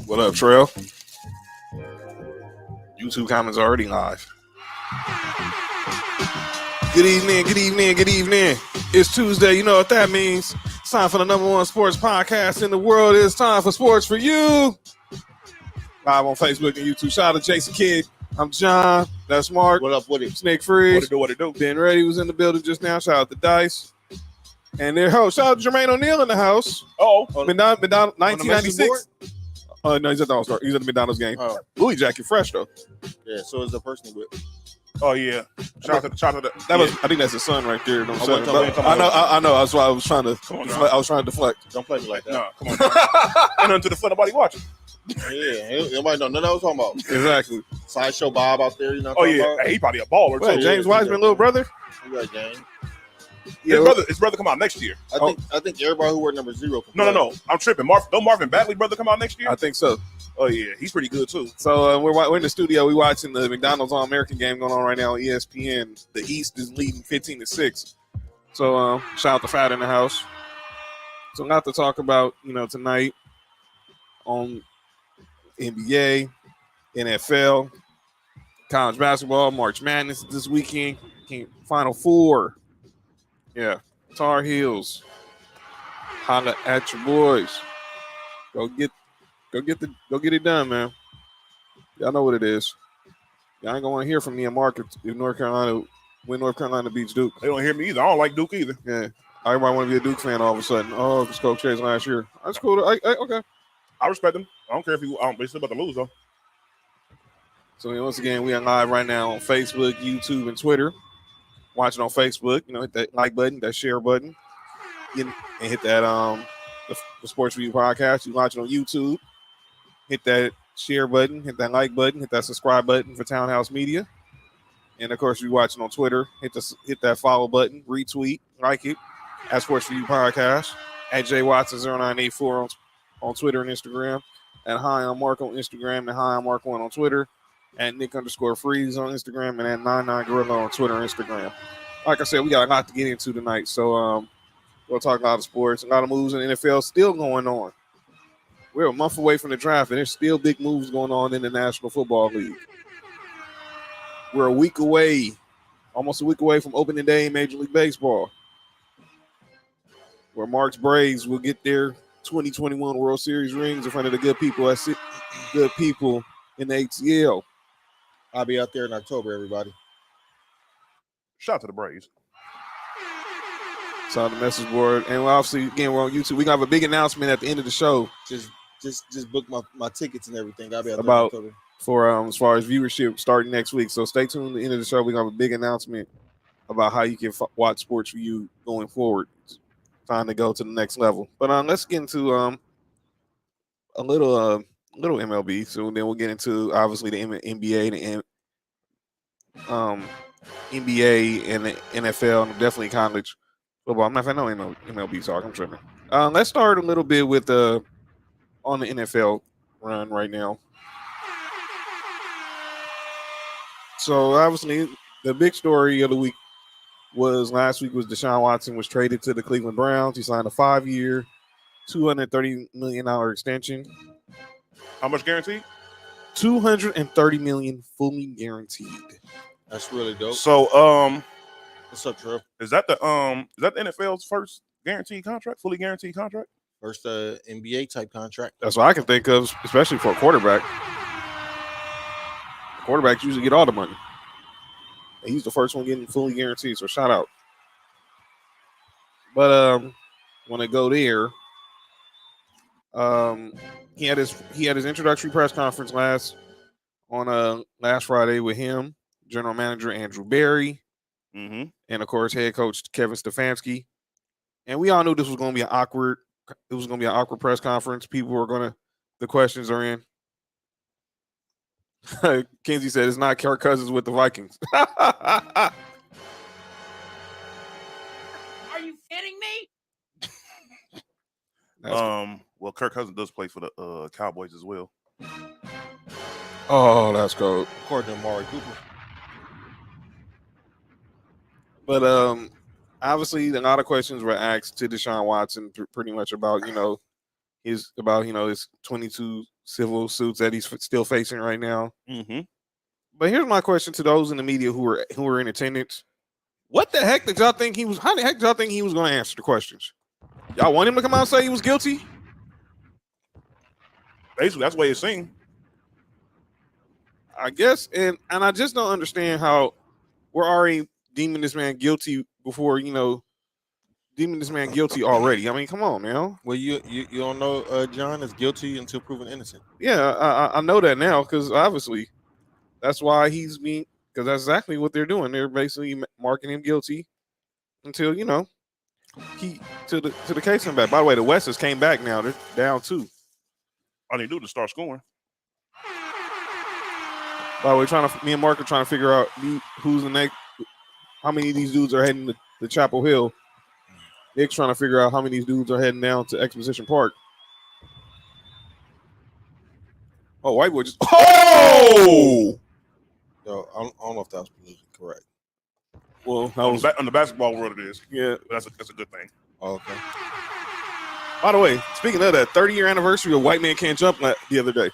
What up, Trail? YouTube comments already live. Good evening. It's Tuesday. You know what that means. It's time for the number one sports podcast in the world. It's time for Sports for You. Live on Facebook and YouTube. Shout out to Jason Kidd. I'm John. That's Mark. What up with it? Snake Freeze. What it do? Ben Reddy was in the building just now. Shout out to Dice. And their host. Shout out to Jermaine O'Neal in the house. McDonald's 1996. No, he's at the All-Star. He's at the McDonald's game. Louis jacket fresh though. Yeah, so is the person with. Oh yeah. Shout out to the I think that's his son right there. No, I know. That's why I was trying to. I was trying to deflect. Don't play me like that. No, come on. And unto the front, nobody watching. Yeah, nobody know nothing I was talking about. Exactly. Sideshow Bob out there, you know. Oh yeah, hey, he probably a baller too. James Wiseman, little brother. You got James. His brother come out next year. I think everybody who wore number 0. No. I'm tripping. Don't Marvin Bagley brother come out next year? I think so. Oh yeah, he's pretty good too. So we're in the studio. We're watching the McDonald's All-American game going on right now on ESPN. The East is leading 15-6. So shout out to Fat in the house. So not to talk about tonight on NBA, NFL, college basketball, March Madness this weekend, Final Four. Yeah, Tar Heels. Holla at your boys. Go get it done, man. Y'all know what it is. Y'all ain't gonna want to hear from me and Mark if North Carolina beats Duke. They don't hear me either. I don't like Duke either. Yeah, everybody want to be a Duke fan all of a sudden. Oh, it's Coach Chase last year. That's cool. Okay. I respect them. I don't care if they still about to lose though. So once again, we are live right now on Facebook, YouTube, and Twitter. Watching on Facebook, hit that like button, that share button, and hit that the Sports Review podcast. You watch it on YouTube, hit that share button, hit that like button, hit that subscribe button for Townhouse Media, and of course, you watching on Twitter, hit that follow button, retweet, like it at Sports Review podcast at JWatson0984 on Twitter and Instagram, and Hi I'm Mark on Instagram, and Hi I'm Mark1 on Twitter. At Nick_Freeze on Instagram, and at 99Gorilla on Twitter and Instagram. Like I said, we got a lot to get into tonight, so we'll talk a lot of sports, a lot of moves in the NFL still going on. We're a month away from the draft, and there's still big moves going on in the National Football League. We're almost a week away from opening day in Major League Baseball, where Mark's Braves will get their 2021 World Series rings in front of the good people in the ATL. I'll be out there in October, everybody. Shout out to the Braves. Saw the message board. And obviously, again, we're on YouTube. We're going to have a big announcement at the end of the show. Just book my tickets and everything. I'll be out there in October. For as far as viewership starting next week. So stay tuned at the end of the show. We're going to have a big announcement about how you can watch Sports for You going forward. It's time to go to the next level. But let's get into a little MLB, so then we'll get into obviously the NBA, NBA and the NFL, and definitely college football. I'm not I know MLB talk. I'm tripping. Let's start a little bit with on the NFL run right now. So obviously the big story of the week was last week was Deshaun Watson was traded to the Cleveland Browns. He signed a 5-year, $230 million extension. How much guaranteed? $230 million fully guaranteed. That's really dope. So, what's up, Drew? Is that the NFL's first guaranteed contract, fully guaranteed contract? First NBA type contract. That's what I can think of, especially for a quarterback. Quarterbacks usually get all the money. And he's the first one getting fully guaranteed, so shout out. But when I go there, he had his introductory press conference last Friday with him, general manager Andrew Berry, and of course head coach Kevin Stefanski. And we all knew this was going to be an awkward press conference. The questions are in. Kenzie said it's not Kirk Cousins with the Vikings. Are you kidding me? Well, Kirk Cousins does play for the Cowboys as well. Oh, that's cool. According to Amari Cooper. But obviously, a lot of questions were asked to Deshaun Watson, pretty much about his 22 civil suits that he's still facing right now. Mm-hmm. But here's my question to those in the media who were in attendance: what the heck did y'all think he was? How the heck did y'all think he was going to answer the questions? Y'all want him to come out and say he was guilty? Basically, that's the way it seemed. I guess, and I just don't understand how we're already deeming this man guilty before deeming this man guilty already. I mean, come on now. Well, you don't know John is guilty until proven innocent. Yeah, I know that now because obviously that's why he's being, because that's exactly what they're doing. They're basically marking him guilty until he to the case come back. By the way, the Westers came back now. They're down 2. All they do is start scoring. By the way, me and Mark are trying to figure out who's the next. How many of these dudes are heading to Chapel Hill? Nick's trying to figure out how many of these dudes are heading down to Exposition Park. Oh, white boy just. Oh! So I don't know if that was politically correct. Well, that was On the basketball world, it is. yeah. But that's a good thing. Oh, okay. By the way, speaking of that, 30-year anniversary of White Man Can't Jump the other day.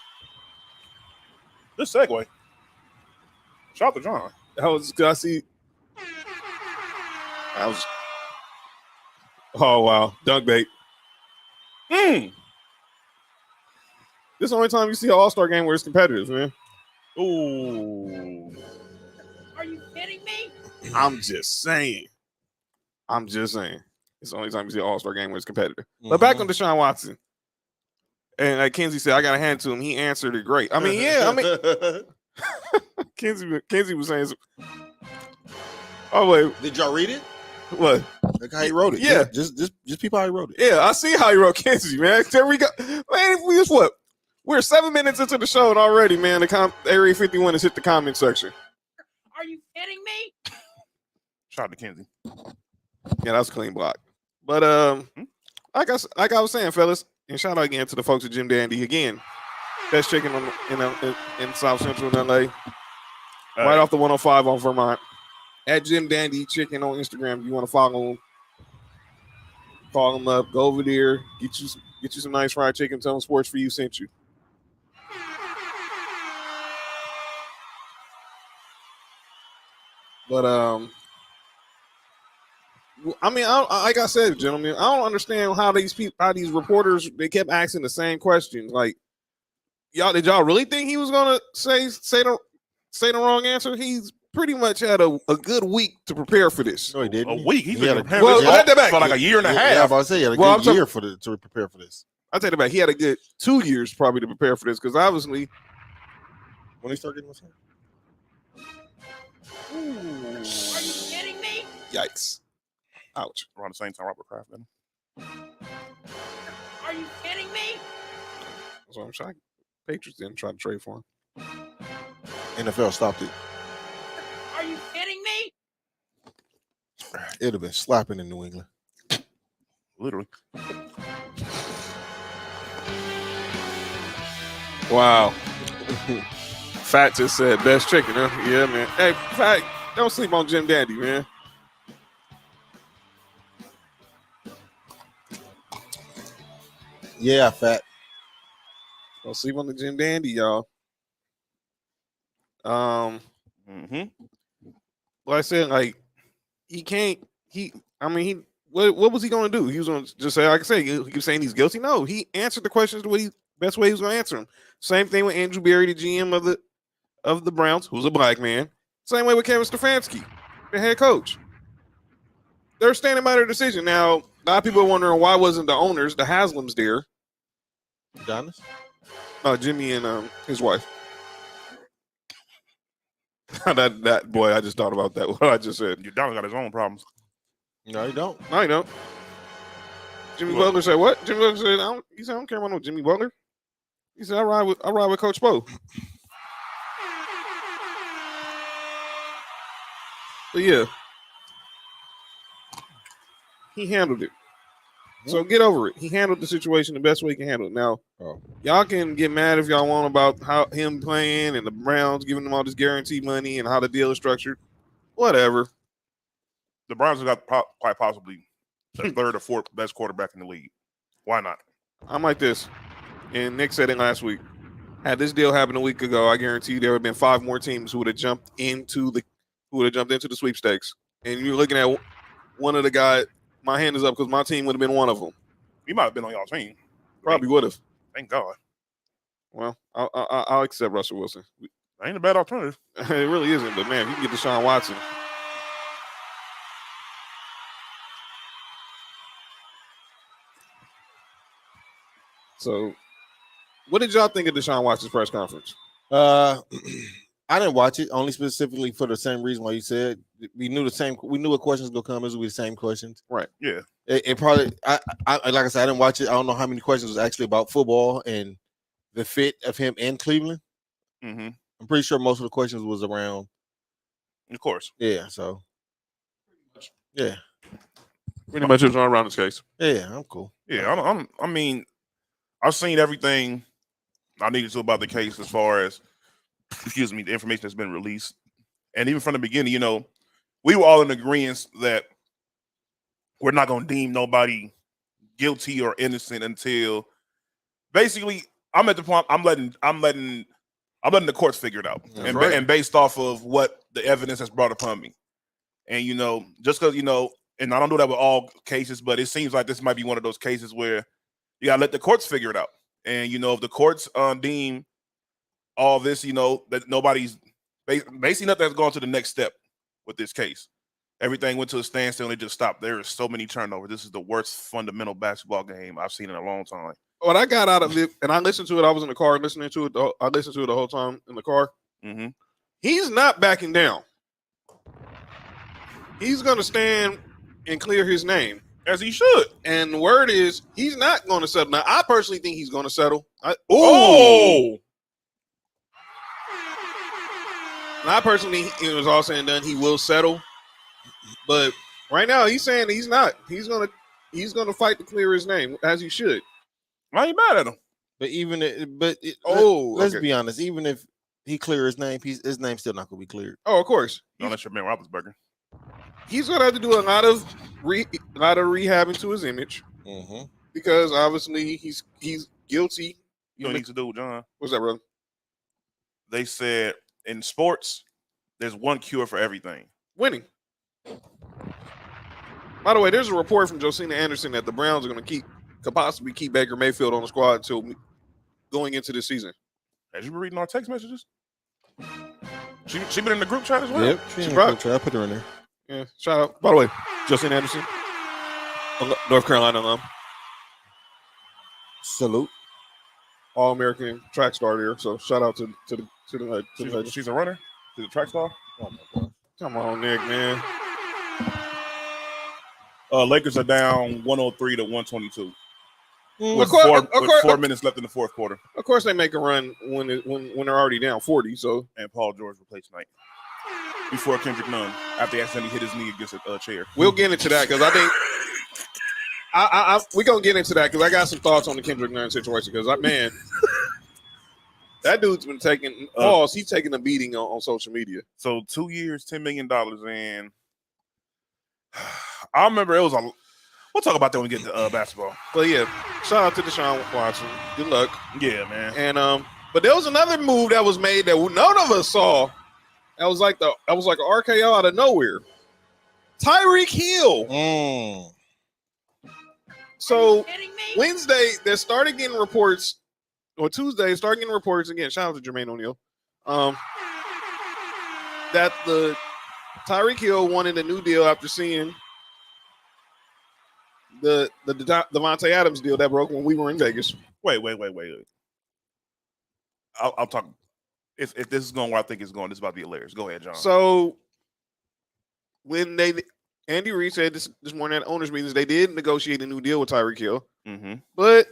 This segue. Shout out to John. That was I see. I was. Oh wow, dunk bait. Mm. This is the only time you see an All-Star game where it's competitive, man. Ooh. Are you kidding me? I'm just saying. It's the only time you see an All-Star game where it's competitive. But back on Deshaun Watson. And like Kenzie said, I got to hand it to him. He answered it great. I mean, yeah. I mean, Kenzie was saying. Oh wait, did y'all read it? What? Like how he wrote it? Yeah. Just people how he wrote it. Yeah, I see how you wrote Kenzie, man. There we go, man. We just what? We're 7 minutes into the show and already, man. The Area 51 has hit the comment section. Are you kidding me? Shout out to Kenzie. Yeah, that was a clean block. But like I was saying, fellas, and shout out again to the folks at Jim Dandy again. Best chicken in South Central LA, right off the 105 on Vermont. At Jim Dandy Chicken on Instagram. If you want to follow him, call him up. Go over there. Get you some nice fried chicken. Tell him Sports For You sent you. But I mean, like I said, gentlemen, I don't understand how these reporters, they kept asking the same questions. Like, did y'all really think he was gonna say the wrong answer? He's pretty much had a good week to prepare for this. No, he didn't. A week. He's been had preparing for like a year and a half. Yeah, I was about to say he had a good year to prepare for this. I take it back. He had a good 2 years probably to prepare for this because obviously when he started getting what's Are you kidding me? yikes. Ouch. Around the same time Robert Kraft did. Are you kidding me? So I'm trying. Patriots didn't try to trade for him. NFL stopped it. Are you kidding me? It'd have been slapping in New England. Literally. Wow. Fat just said best chicken, huh? Yeah, man. Hey, Fat, don't sleep on Jim Dandy, man. Yeah, Fat. Don't sleep on the Jim Dandy, y'all. Mm-hmm. Like I said, like what was he going to do? He was going to just say, like I said, he keeps saying he's guilty. No, he answered the questions the best way he was going to answer them. Same thing with Andrew Berry, the GM of the Browns, who's a black man. Same way with Kevin Stefanski, the head coach. They're standing by their decision. Now, a lot of people are wondering why wasn't the owners, the Haslams, there? Donis? No, Jimmy and his wife. that boy, I just thought about that. What I just said. Donald got his own problems. No, you don't. No, you don't. Jimmy Butler said what? Jimmy Butler said, I don't care about no Jimmy Butler. He said, I ride with Coach Poe. But yeah. He handled it. So get over it. He handled the situation the best way he can handle it. Now, y'all can get mad if y'all want about how him playing and the Browns giving them all this guaranteed money and how the deal is structured. Whatever. The Browns have got quite possibly the third or fourth best quarterback in the league. Why not? I'm like this, and Nick said it last week. Had this deal happened a week ago, I guarantee you there would have been 5 more teams who would have jumped into the sweepstakes. And you're looking at one of the guys. My hand is up because my team would have been one of them. He might have been on y'all's team. Probably would have. Thank God. Well, I'll accept Russell Wilson. Ain't a bad alternative. It really isn't. But man, if you can get Deshaun Watson. So, what did y'all think of Deshaun Watson's press conference? I didn't watch it only specifically for the same reason why you said we knew what questions gonna come. It would be the same questions. Right. Yeah. It probably. I like I said, I didn't watch it. I don't know how many questions was actually about football and the fit of him in Cleveland. Mm-hmm. I'm pretty sure most of the questions was around. Of course. Yeah. So. Yeah. Pretty much it was all around this case. Yeah. I'm cool. Yeah. I mean, I've seen everything I needed to about the case as far as, excuse me, the information that's been released. And even from the beginning, you know, we were all in agreement that we're not going to deem nobody guilty or innocent until basically I'm at the point I'm letting the courts figure it out. And, right. and based off of what the evidence has brought upon me. And, you know, just because, you know, and I don't do that with all cases, but it seems like this might be one of those cases where you got to let the courts figure it out. And, you know, if the courts deem all this, you know, that nobody's basically nothing has gone to the next step with this case. Everything went to a standstill and it just stopped. There is so many turnovers. This is the worst fundamental basketball game I've seen in a long time. What I got out of it, and I listened to it, I was in the car listening to it. I listened to it the whole time in the car. Mm-hmm. He's not backing down. He's going to stand and clear his name. As he should. And the word is he's not going to settle. Now, I personally think he's going to settle. And I personally, it was all said and done, he will settle. But right now, he's saying he's not. He's gonna fight to clear his name, as he should. I ain't mad at him. But let's be honest. Even if he clear his name, his name's still not gonna be cleared. Oh, of course. Unless you're Ben Roethlisberger. He's gonna have to do a lot of rehabbing to his image because obviously he's guilty. You know what he needs to do, John? What's that, brother? They said in sports, there's one cure for everything. Winning. By the way, there's a report from Josina Anderson that the Browns are going to could possibly keep Baker Mayfield on the squad until going into this season. Have you been reading our text messages? She been in the group chat as well? Yep, she's in the group chat. I put her in there. Yeah, shout out. By the way, Josina Anderson, North Carolina alum. Salute. All-American track star there. So shout out to the she's a runner? She's a track star? Oh my God. Come on, Nick, man. Lakers are down 103 to 122. With 4 minutes left in the fourth quarter. Of course, they make a run when they're already down 40. So, and Paul George replaced tonight before Kendrick Nunn after he accidentally hit his knee against a chair. We'll get into that because I think we're gonna get into that because I got some thoughts on the Kendrick Nunn situation because man, that dude's been taking pause. He's taking a beating on social media. So 2 years, $10 million, and I remember it was a. We'll talk about that when we get to basketball. But yeah, shout out to Deshaun Watson. Good luck. Yeah, man. And but there was another move that was made that none of us saw. That was like an RKO out of nowhere. Tyreek Hill. So Wednesday, they're starting getting reports, or Tuesday, starting getting reports again. Shout out to Jermaine O'Neal. That the Tyreek Hill wanted a new deal after seeing the Devontae Adams deal that broke when we were in Vegas. Wait. I'll talk. If this is going where I think it's going, this is about to be hilarious. Go ahead, John. So when Andy Reid said this morning at owners' meetings, they did negotiate a new deal with Tyreek Hill, but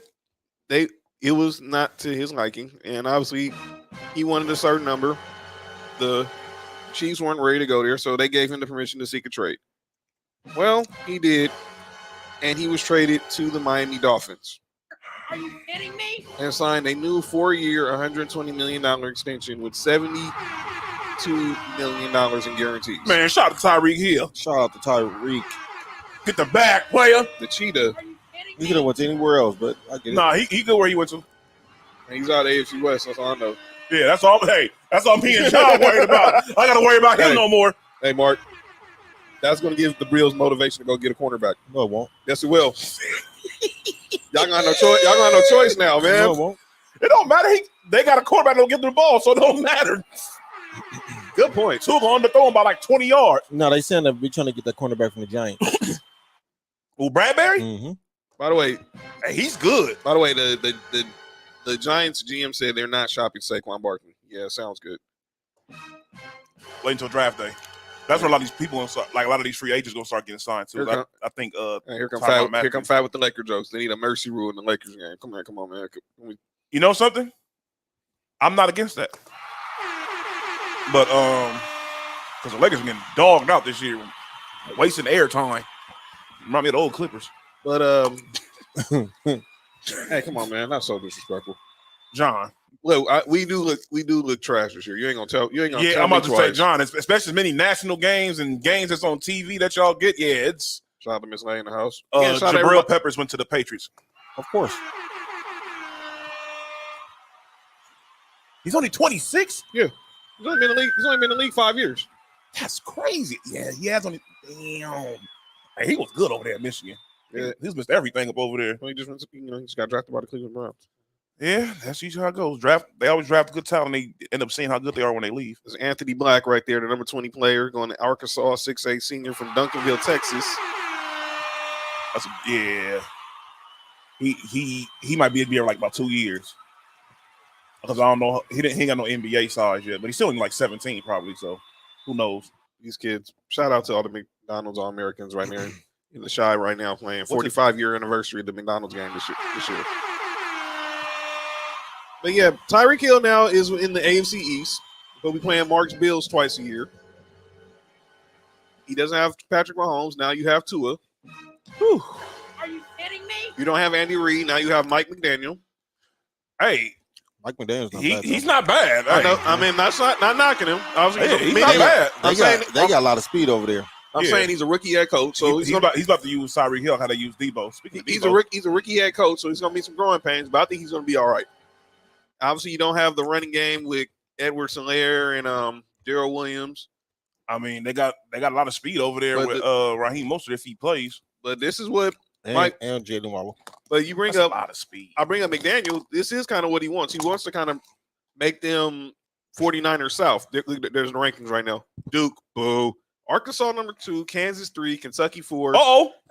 it was not to his liking, and obviously he wanted a certain number. The Chiefs weren't ready to go there, so they gave him the permission to seek a trade. Well, he did, and he was traded to the Miami Dolphins. Are you kidding me? And signed a new 4-year, $120 million extension with $72 million in guarantees. Man, shout out to Tyreek Hill. Shout out to Tyreek. Get the back, player. The cheetah. He could have went anywhere else, but I get it. Nah, he good where he went to. And he's out of AFC West. That's all I know. Yeah, that's all. Hey, that's all me and John worried about. I got to worry about him no more. Hey, Mark. That's going to give the Bills motivation to go get a cornerback. No, it won't. Yes, it will. Y'all got no choice. Y'all got no choice now, man. No, it won't. It don't matter. They got a quarterback that'll get the ball, so it don't matter. Good point. Two of them underthrown by like 20 yards. No, they saying that we're trying to get that cornerback from the Giants. Well, Bradbury? Mm-hmm. By the way, hey, he's good. By the way, the Giants GM said they're not shopping Saquon Barkley. Yeah, sounds good. Wait until draft day. That's where a lot of these people, like a lot of these free agents, gonna start getting signed too. I think. Here come Fat with the Laker jokes. They need a mercy rule in the Lakers game. Come on, man. You know something? I'm not against that. But because the Lakers are getting dogged out this year, wasting airtime. Remind me of the old Clippers. But hey, come on, man. Not so disrespectful, John. Look, we do look trash this year. You ain't gonna tell. You ain't gonna. Yeah, tell I'm about me to twice. say, John. Especially as many national games and games that's on TV that y'all get. Yeah, it's. Shout out to Miss Lane in the house. Jabril Peppers went to the Patriots. Of course. He's only 26. Yeah, he's only been in the league. He's only been in the league 5 years. That's crazy. Yeah, he has only. Damn. Hey, he was good over there at Michigan. Yeah, he's missed everything up over there. Well, he just got drafted by the Cleveland Browns. Yeah, that's usually how it goes. They always draft good talent. And they end up seeing how good they are when they leave. There's Anthony Black right there, the number 20 player, going to Arkansas, 6'8" senior from Duncanville, Texas. Yeah. He might be here like about 2 years. Because I don't know, he ain't got no NBA size yet, but he's still in like 17 probably. So who knows? These kids. Shout out to all the McDonald's All-Americans right there in the Shy right now playing 45-year anniversary of the McDonald's game this year. But yeah, Tyreek Hill now is in the AFC East. He'll be playing Mark's Bills twice a year. He doesn't have Patrick Mahomes. Now you have Tua. Whew. Are you kidding me? You don't have Andy Reid. Now you have Mike McDaniel. Hey, Mike McDaniel's not bad. He's not bad. I know. I mean, that's not knocking him. He's not bad. They got a lot of speed over there. I'm saying he's a rookie head coach, so he's about to use Tyreek Hill how they use Debo. He's a rookie head coach, so he's going to be some growing pains, but I think he's going to be all right. Obviously, you don't have the running game with Edward Solaire and Darrell Williams. I mean, they got a lot of speed over there with Raheem Mostert if he plays. But this is what and Jalen Waddle. But you bring That's up a lot of speed. I bring up McDaniel. This is kind of what he wants. He wants to kind of make them 49ers South. There's the rankings right now. Duke, boo. Arkansas number 2, Kansas 3, Kentucky 4,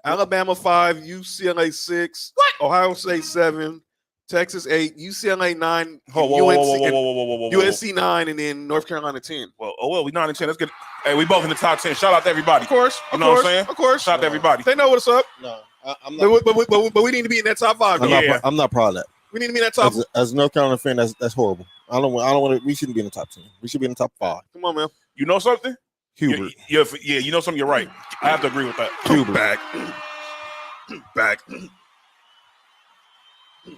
Alabama 5, UCLA 6, Ohio State 7, Texas 8, UCLA 9, USC 9, and then North Carolina 10. Well, we 9 and 10. Let's get. Hey, we both in the top 10. Shout out to everybody. Of course, you know what I'm saying? Of course, shout out to everybody. They know what's up. No, I'm not. But we need to be in that top 5. I'm not proud of that. We need to be in that top. As a North Carolina fan, that's horrible. I don't want to. We shouldn't be in the top 10. We should be in the top 5. Come on, man. You know something? Hubert. Yeah, you know something. You're right. I have to agree with that. Hubert. Back.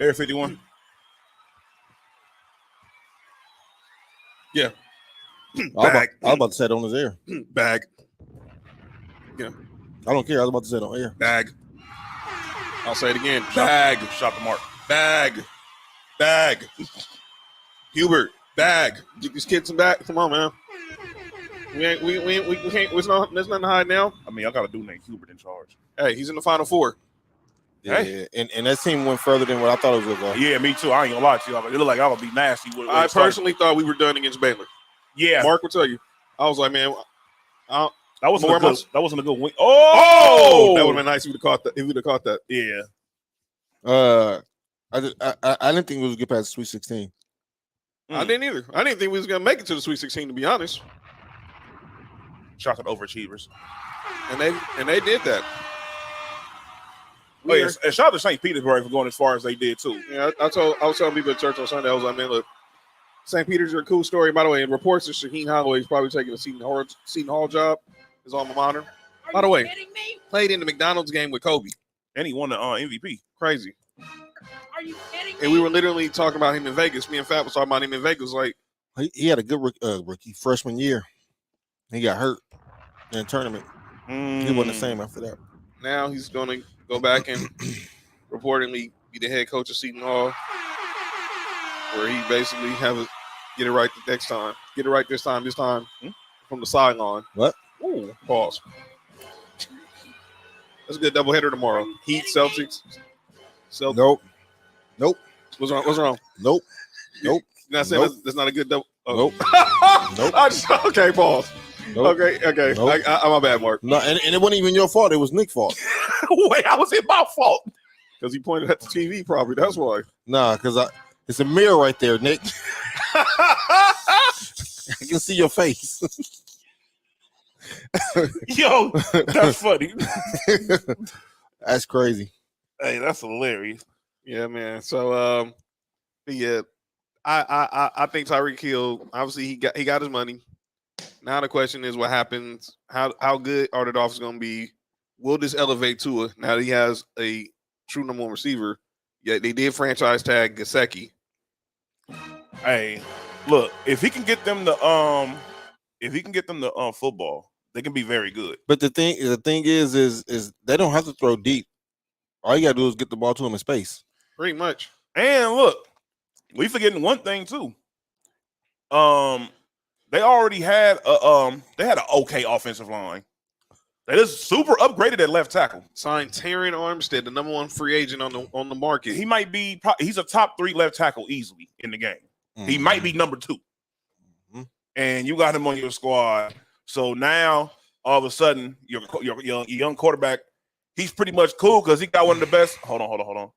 Area 51. Yeah. I was about to say it on his air. Bag. Yeah. I don't care. I was about to say it on air. Bag. I'll say it again. Bag. Shot the mark. Bag. Hubert. Bag. Get these kids some back. Come on, man. We can't. There's nothing to hide now. I mean, I got a dude named Hubert in charge. Hey, he's in the Final Four. Yeah, hey. and that team went further than what I thought it was going to go. Yeah, me too. I ain't gonna lie to you. It looked like I would be nasty. I personally thought we were done against Baylor. Yeah, Mark will tell you. I was like, man, that wasn't a good win. Oh, that would have been nice if we'd have caught that. Yeah. I didn't think we would get past the Sweet 16. I didn't either. I didn't think we was gonna make it to the Sweet 16. To be honest. Shout out to overachievers. And they did that. Oh, yes. And shout out to St. Petersburg for going as far as they did too. Yeah, I was telling people at church on Sunday, I was like, man, look, St. Peter's are a cool story. By the way, in reports that Shaheen Holloway is probably taking a Seton Hall job, his alma mater. By the way, played in the McDonald's game with Kobe. And he won the MVP. Crazy. Are you kidding me? And we were literally talking about him in Vegas. Me and Fat was talking about him in Vegas. Like he had a good rookie freshman year. He got hurt in the tournament. He wasn't the same after that. Now he's going to go back and reportedly be the head coach of Seton Hall. where he basically get it right the next time. Get it right this time from the sideline. What? Ooh, pause. That's a good doubleheader tomorrow. Heat, Celtics. Nope. What's wrong? Nope. You're not saying that's not a good double. Nope. Nope. Okay, pause. Nope. Okay. Nope. I'm my bad, Mark. No, and it wasn't even your fault. It was Nick's fault. Wait, how was it my fault? Because he pointed at the TV, probably. That's why. Nah, because it's a mirror right there, Nick. I can see your face. Yo, that's funny. That's crazy. Hey, that's hilarious. Yeah, man. So, yeah, I think Tyreek Hill. Obviously, he got his money. Now the question is, what happens? How good are the Dolphins going to be? Will this elevate Tua now that he has a true number one receiver? Yeah, they did franchise tag Gesicki. Hey, look, if he can get them the football, they can be very good. But the thing is they don't have to throw deep. All you gotta do is get the ball to him in space. Pretty much. And look, we forgetting one thing too. They already had an okay offensive line. They just super upgraded at left tackle. Signed Taron Armstead, the number one free agent on the market. He might be he's a top 3 left tackle easily in the game. Mm-hmm. He might be number 2. Mm-hmm. And you got him on your squad. So now all of a sudden your young quarterback, he's pretty much cool because he got one of the best. Hold on.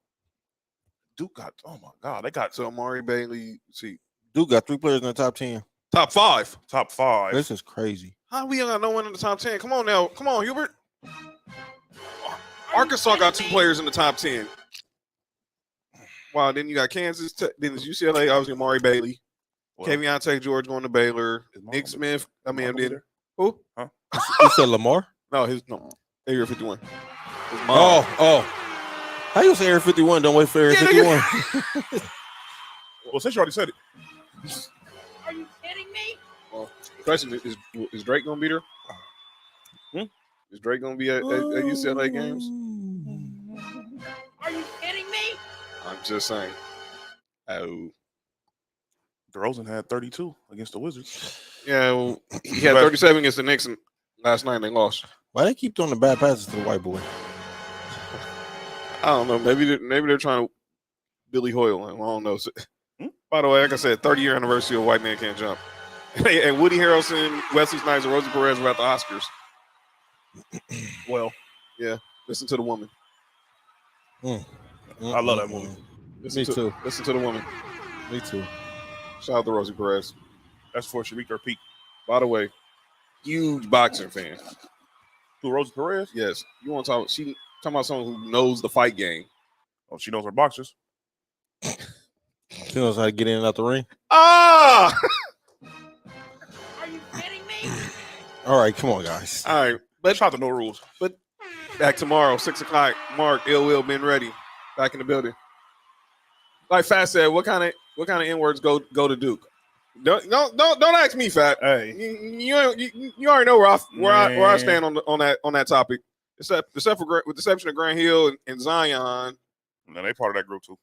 Duke got, oh my God, they got so Amari Bailey. See, Duke got 3 players in the top 10. Top 5. Top 5. This is crazy. How we got no one in the top 10? Come on now. Come on, Hubert. Arkansas got 2 players in the top 10. Wow, then you got Kansas. Then it's UCLA, obviously Amari Bailey. Well, Kavion Tate George going to Baylor. Nick Smith. I mean, then who? Huh? You said Lamar? No, Area 51. Oh. How you say Area 51? Don't wait for Area 51. Well, since you already said it. Are you kidding me? Well, the question is Drake going to be there? Is Drake going to be at UCLA games? Are you kidding me? I'm just saying. Oh. DeRozan had 32 against the Wizards. Yeah, well, he had 37 against the Knicks, and last night they lost. Why they keep throwing the bad passes to the white boy? I don't know. Maybe they're trying to Billy Hoyle. I don't know. So, by the way, like I said, 30-year anniversary of White Man Can't Jump. And Woody Harrelson, Wesley Snipes, and Rosie Perez were at the Oscars. Well, yeah. Listen to the woman. I love that movie. Me too. Listen to the woman. Me too. Shout out to Rosie Perez. That's for Sharika Peak. By the way, huge boxing fan. Who, Rosie Perez? Yes. You want to talk? She talking about someone who knows the fight game. Oh, she knows her boxers. She knows how to get in and out the ring. Ah! Are you kidding me? All right, come on, guys. All right, but shout out to No Rules. But back tomorrow, 6:00. Mark, Ill Will, been ready. Back in the building. Like Fat said, what kind of N-words go to Duke? Don't ask me, Fat. Hey, you already know where I stand on that topic. Except for with the exception of Grant Hill and Zion. No, they part of that group too.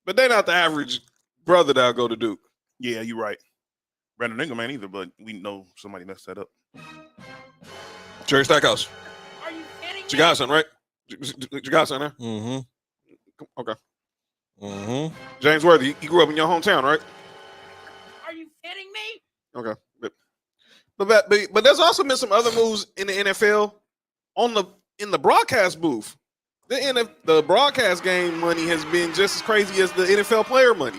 But they're not the average brother that'll go to Duke. Yeah, you're right. Brandon Ingram ain't either, but we know somebody messed that up. Jerry Stackhouse. Are you kidding me? You got son, right? You got son, huh? Mm-hmm. Okay. Mm-hmm. James Worthy, you grew up in your hometown, right? Are you kidding me? Okay. But there's also been some other moves in the NFL in the broadcast booth. The broadcast game money has been just as crazy as the NFL player money.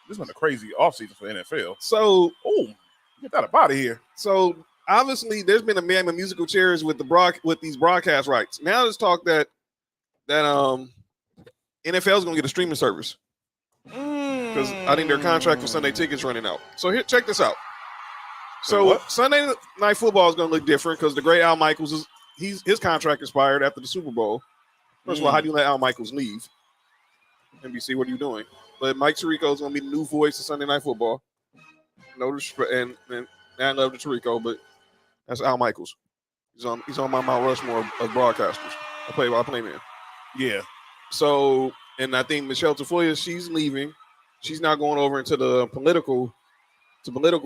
This was a crazy offseason for the NFL. So, get that up out of here. So obviously, there's been a man with musical chairs with these broadcast rights. Now there's talk that NFL is going to get a streaming service because I think their contract for Sunday tickets running out. So here, check this out. So Sunday Night Football is going to look different because the great Al Michaels his contract expired after the Super Bowl. First of all, how do you let Al Michaels leave? NBC, what are you doing? But Mike Tirico is going to be the new voice of Sunday Night Football. No respect, and I love the Tirico, but that's Al Michaels. He's on my Mount Rushmore of broadcasters. I play man. Yeah. So, and I think Michelle Tafoya, she's leaving. she's now going over into the political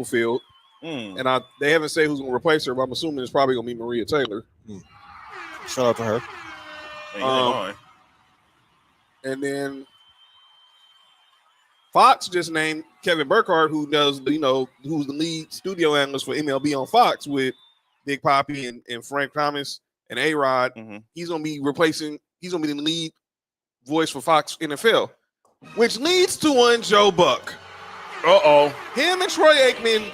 field. And they haven't said who's going to replace her, but I'm assuming it's probably going to be Maria Taylor. Shout out to her. And then Fox just named Kevin Burkhardt, who does, who's the lead studio analyst for MLB on Fox with Big Papi and Frank Thomas and A-Rod. He's going to be the lead voice for Fox NFL, which leads to one Joe Buck. Him and Troy Aikman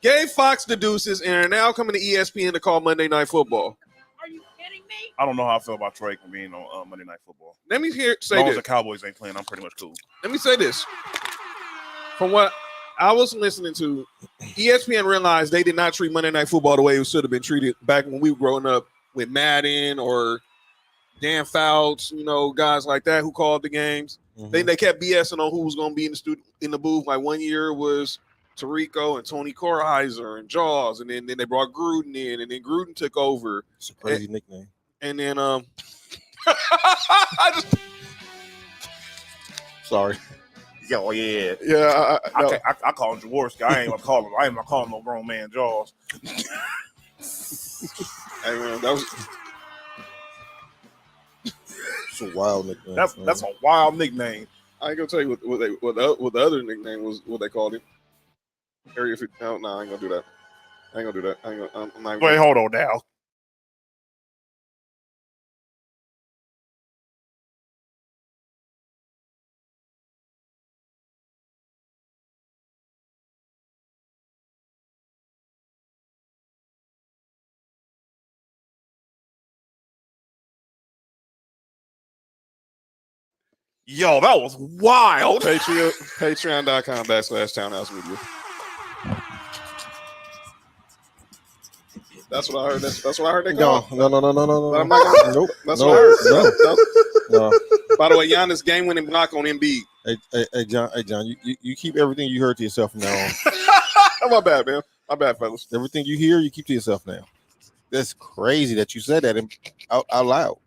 gave Fox the deuces and are now coming to ESPN to call Monday Night Football. Are you kidding me? I don't know how I feel about Troy Aikman being on Monday Night Football. Let me say as long this. as the Cowboys ain't playing, I'm pretty much cool. Let me say this. From what I was listening to, ESPN realized they did not treat Monday Night Football the way it should have been treated back when we were growing up with Madden or Dan Fouts, guys like that who called the games. They kept BSing on who was going to be in the booth. Like 1 year was Tirico and Tony Kornheiser and Jaws, and then they brought Gruden in, and then Gruden took over. It's a crazy nickname. And then Sorry. Oh yeah. Yeah, I call him Jaworski. I ain't gonna call him no grown man Jaws. Hey man, that was It's a wild nickname. That's a wild nickname. I ain't gonna tell you what the other nickname was. What they called him? Area 50. No, I ain't gonna do that. I'm not Wait, hold on now. Yo, that was wild. Patreon.com/townhousemedia. That's what I heard. That's what I heard they call. No. But I'm not gonna, Nope. That's what I heard. No. By the way, Giannis game-winning block on Embiid. Hey, John. You keep everything you heard to yourself from now on. My bad, man. My bad, fellas. Everything you hear, you keep to yourself now. That's crazy that you said that out loud.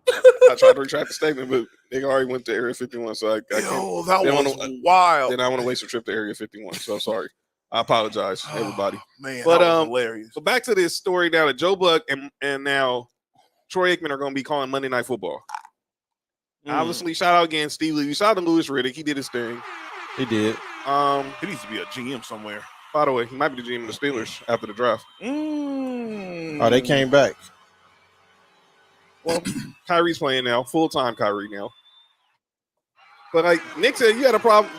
I tried to retract the statement, but they already went to Area 51, so I can't. Yo, that was wild. Then I want to waste a trip to Area 51, so sorry. I apologize, everybody. Man, but that was hilarious. So back to this story now that Joe Buck and now Troy Aikman are going to be calling Monday Night Football. Obviously, shout out again, Steve Levy. Shout out to Louis Riddick. He did his thing. He did. He needs to be a GM somewhere. By the way, he might be the GM of the Steelers after the draft. Oh, they came back. Well, Kyrie's playing now, full-time Kyrie now. But like Nick said, you had a problem.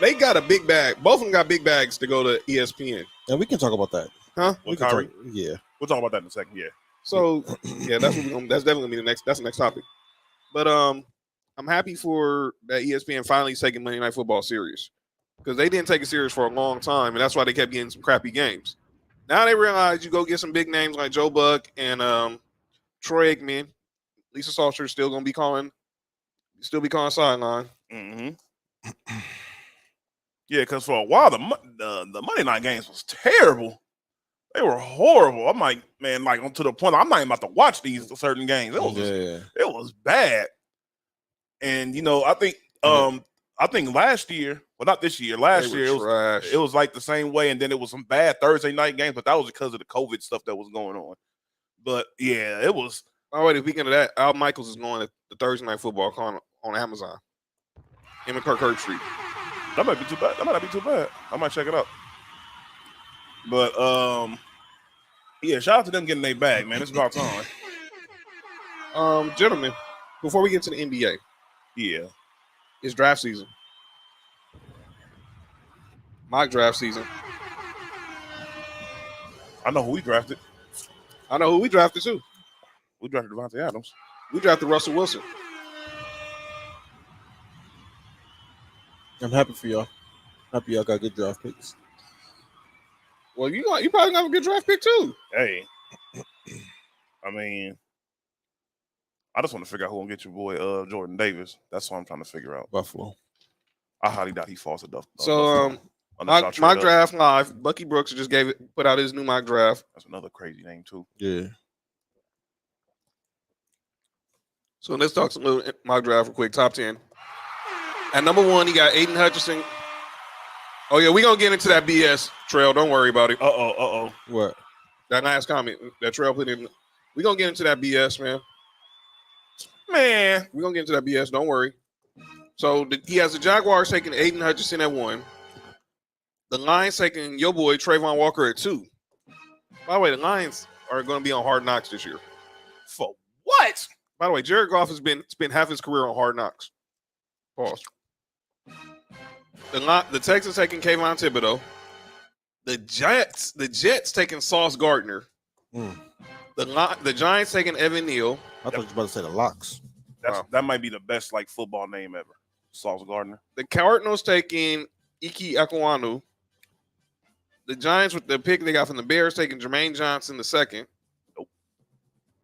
They got a big bag. Both of them got big bags to go to ESPN. And we can talk about that. Huh? With Kyrie? Yeah. We'll talk about that in a second, yeah. So, yeah, that's definitely going to be the next topic. But I'm happy for that ESPN finally taking Monday Night Football serious because they didn't take it serious for a long time, and that's why they kept getting some crappy games. Now they realize you go get some big names like Joe Buck and Troy Aikman. Lisa Salter still going to be calling sideline. Yeah, because for a while the Monday night games was terrible. They were horrible. I'm like, man, like to the point I'm not even about to watch these certain games. It was bad. And I think last year, well, not this year, last year it was like the same way, and then it was some bad Thursday night games, but that was because of the COVID stuff that was going on. But yeah, it was. Oh wait, speaking of that, Al Michaels is going to the Thursday Night Football on Amazon. Him and Kirk Herbstreit. That might be too bad. That might not be too bad. I might check it out. But yeah, shout out to them getting their bag, man. It's about time. Gentlemen, before we get to the NBA, it's draft season. Mock draft season. I know who we drafted. I know who we drafted too. We drafted Devontae Adams. We drafted Russell Wilson. I'm happy for y'all. Happy y'all got good draft picks. Well, you probably got a good draft pick too. Hey, I mean, I just want to figure out who gonna get your boy Jordan Davis. That's what I'm trying to figure out. Buffalo. I highly doubt he falls to Duff. So mock draft live. Bucky Brooks just put out his new mock draft. That's another crazy name too. Yeah. So let's talk some little mock draft real quick. Top 10. At number 1, he got Aiden Hutchinson. Oh yeah, we gonna get into that BS, Trail. Don't worry about it. What? That last comment that Trail put in. We gonna get into that BS, man. Man, We gonna get into that BS. Don't worry. So he has the Jaguars taking Aiden Hutchinson at 1. The Lions taking your boy Trayvon Walker at 2. By the way, the Lions are going to be on Hard Knocks this year. for what? By the way, Jared Goff has spent half his career on Hard Knocks. Pause. The Texans taking Kayvon Thibodeau. The Jets taking Sauce Gardner. The Giants taking Evan Neal. I thought you were about to say the Locks. That might be the best like football name ever. Sauce Gardner. The Cardinals taking Ike Ekwonu. The Giants with the pick they got from the Bears taking Jermaine Johnson the second. Nope.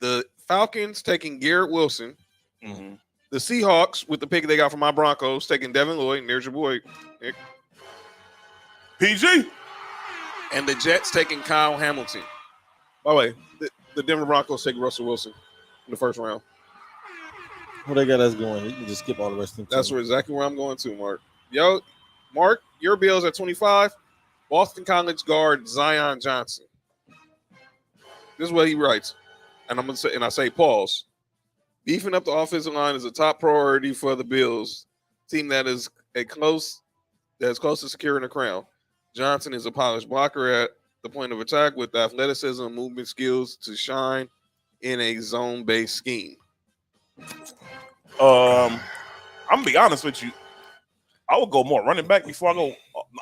The Falcons taking Garrett Wilson. Mm-hmm. The Seahawks with the pick they got from my Broncos taking Devin Lloyd. And there's your boy, Nick. PG. And the Jets taking Kyle Hamilton. By the way, the Denver Broncos taking Russell Wilson in the first round. Well, they got us going. You can just skip all the rest of them. That's exactly where I'm going to, Mark. Mark, your Bills at 25. Boston College guard Zion Johnson. This is what he writes, and I'm gonna say, and I say, pause. Beefing up the offensive line is a top priority for the Bills, team that is close to securing the crown. Johnson is a polished blocker at the point of attack with athleticism and movement skills to shine in a zone-based scheme. I'm gonna be honest with you. I would go more running back before I go.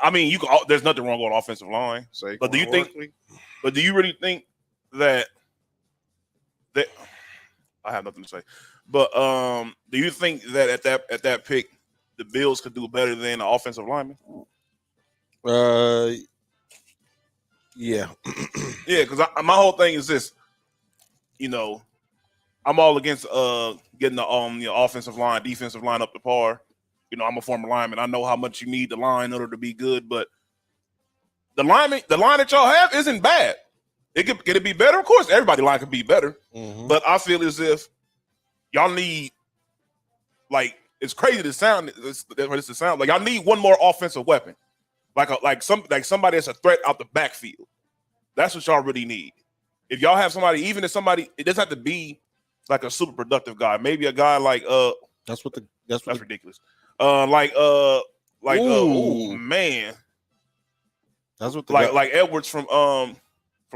I mean, there's nothing wrong with offensive line, but do you think? But do you really think that I have nothing to say? But do you think that at that pick, the Bills could do better than the offensive lineman? Yeah, yeah. Because my whole thing is this. I'm all against getting the offensive line, defensive line up to par. I'm a former lineman. I know how much you need the line in order to be good, but the line that y'all have isn't bad. Can it be better? Of course, everybody line could be better. Mm-hmm. But I feel as if y'all need, like, it's crazy to sound like y'all need one more offensive weapon, like somebody that's a threat out the backfield. That's what y'all really need. If y'all have somebody, even if somebody, it doesn't have to be like a super productive guy. Maybe a guy like that's ridiculous. Oh man, that's what like Edwards from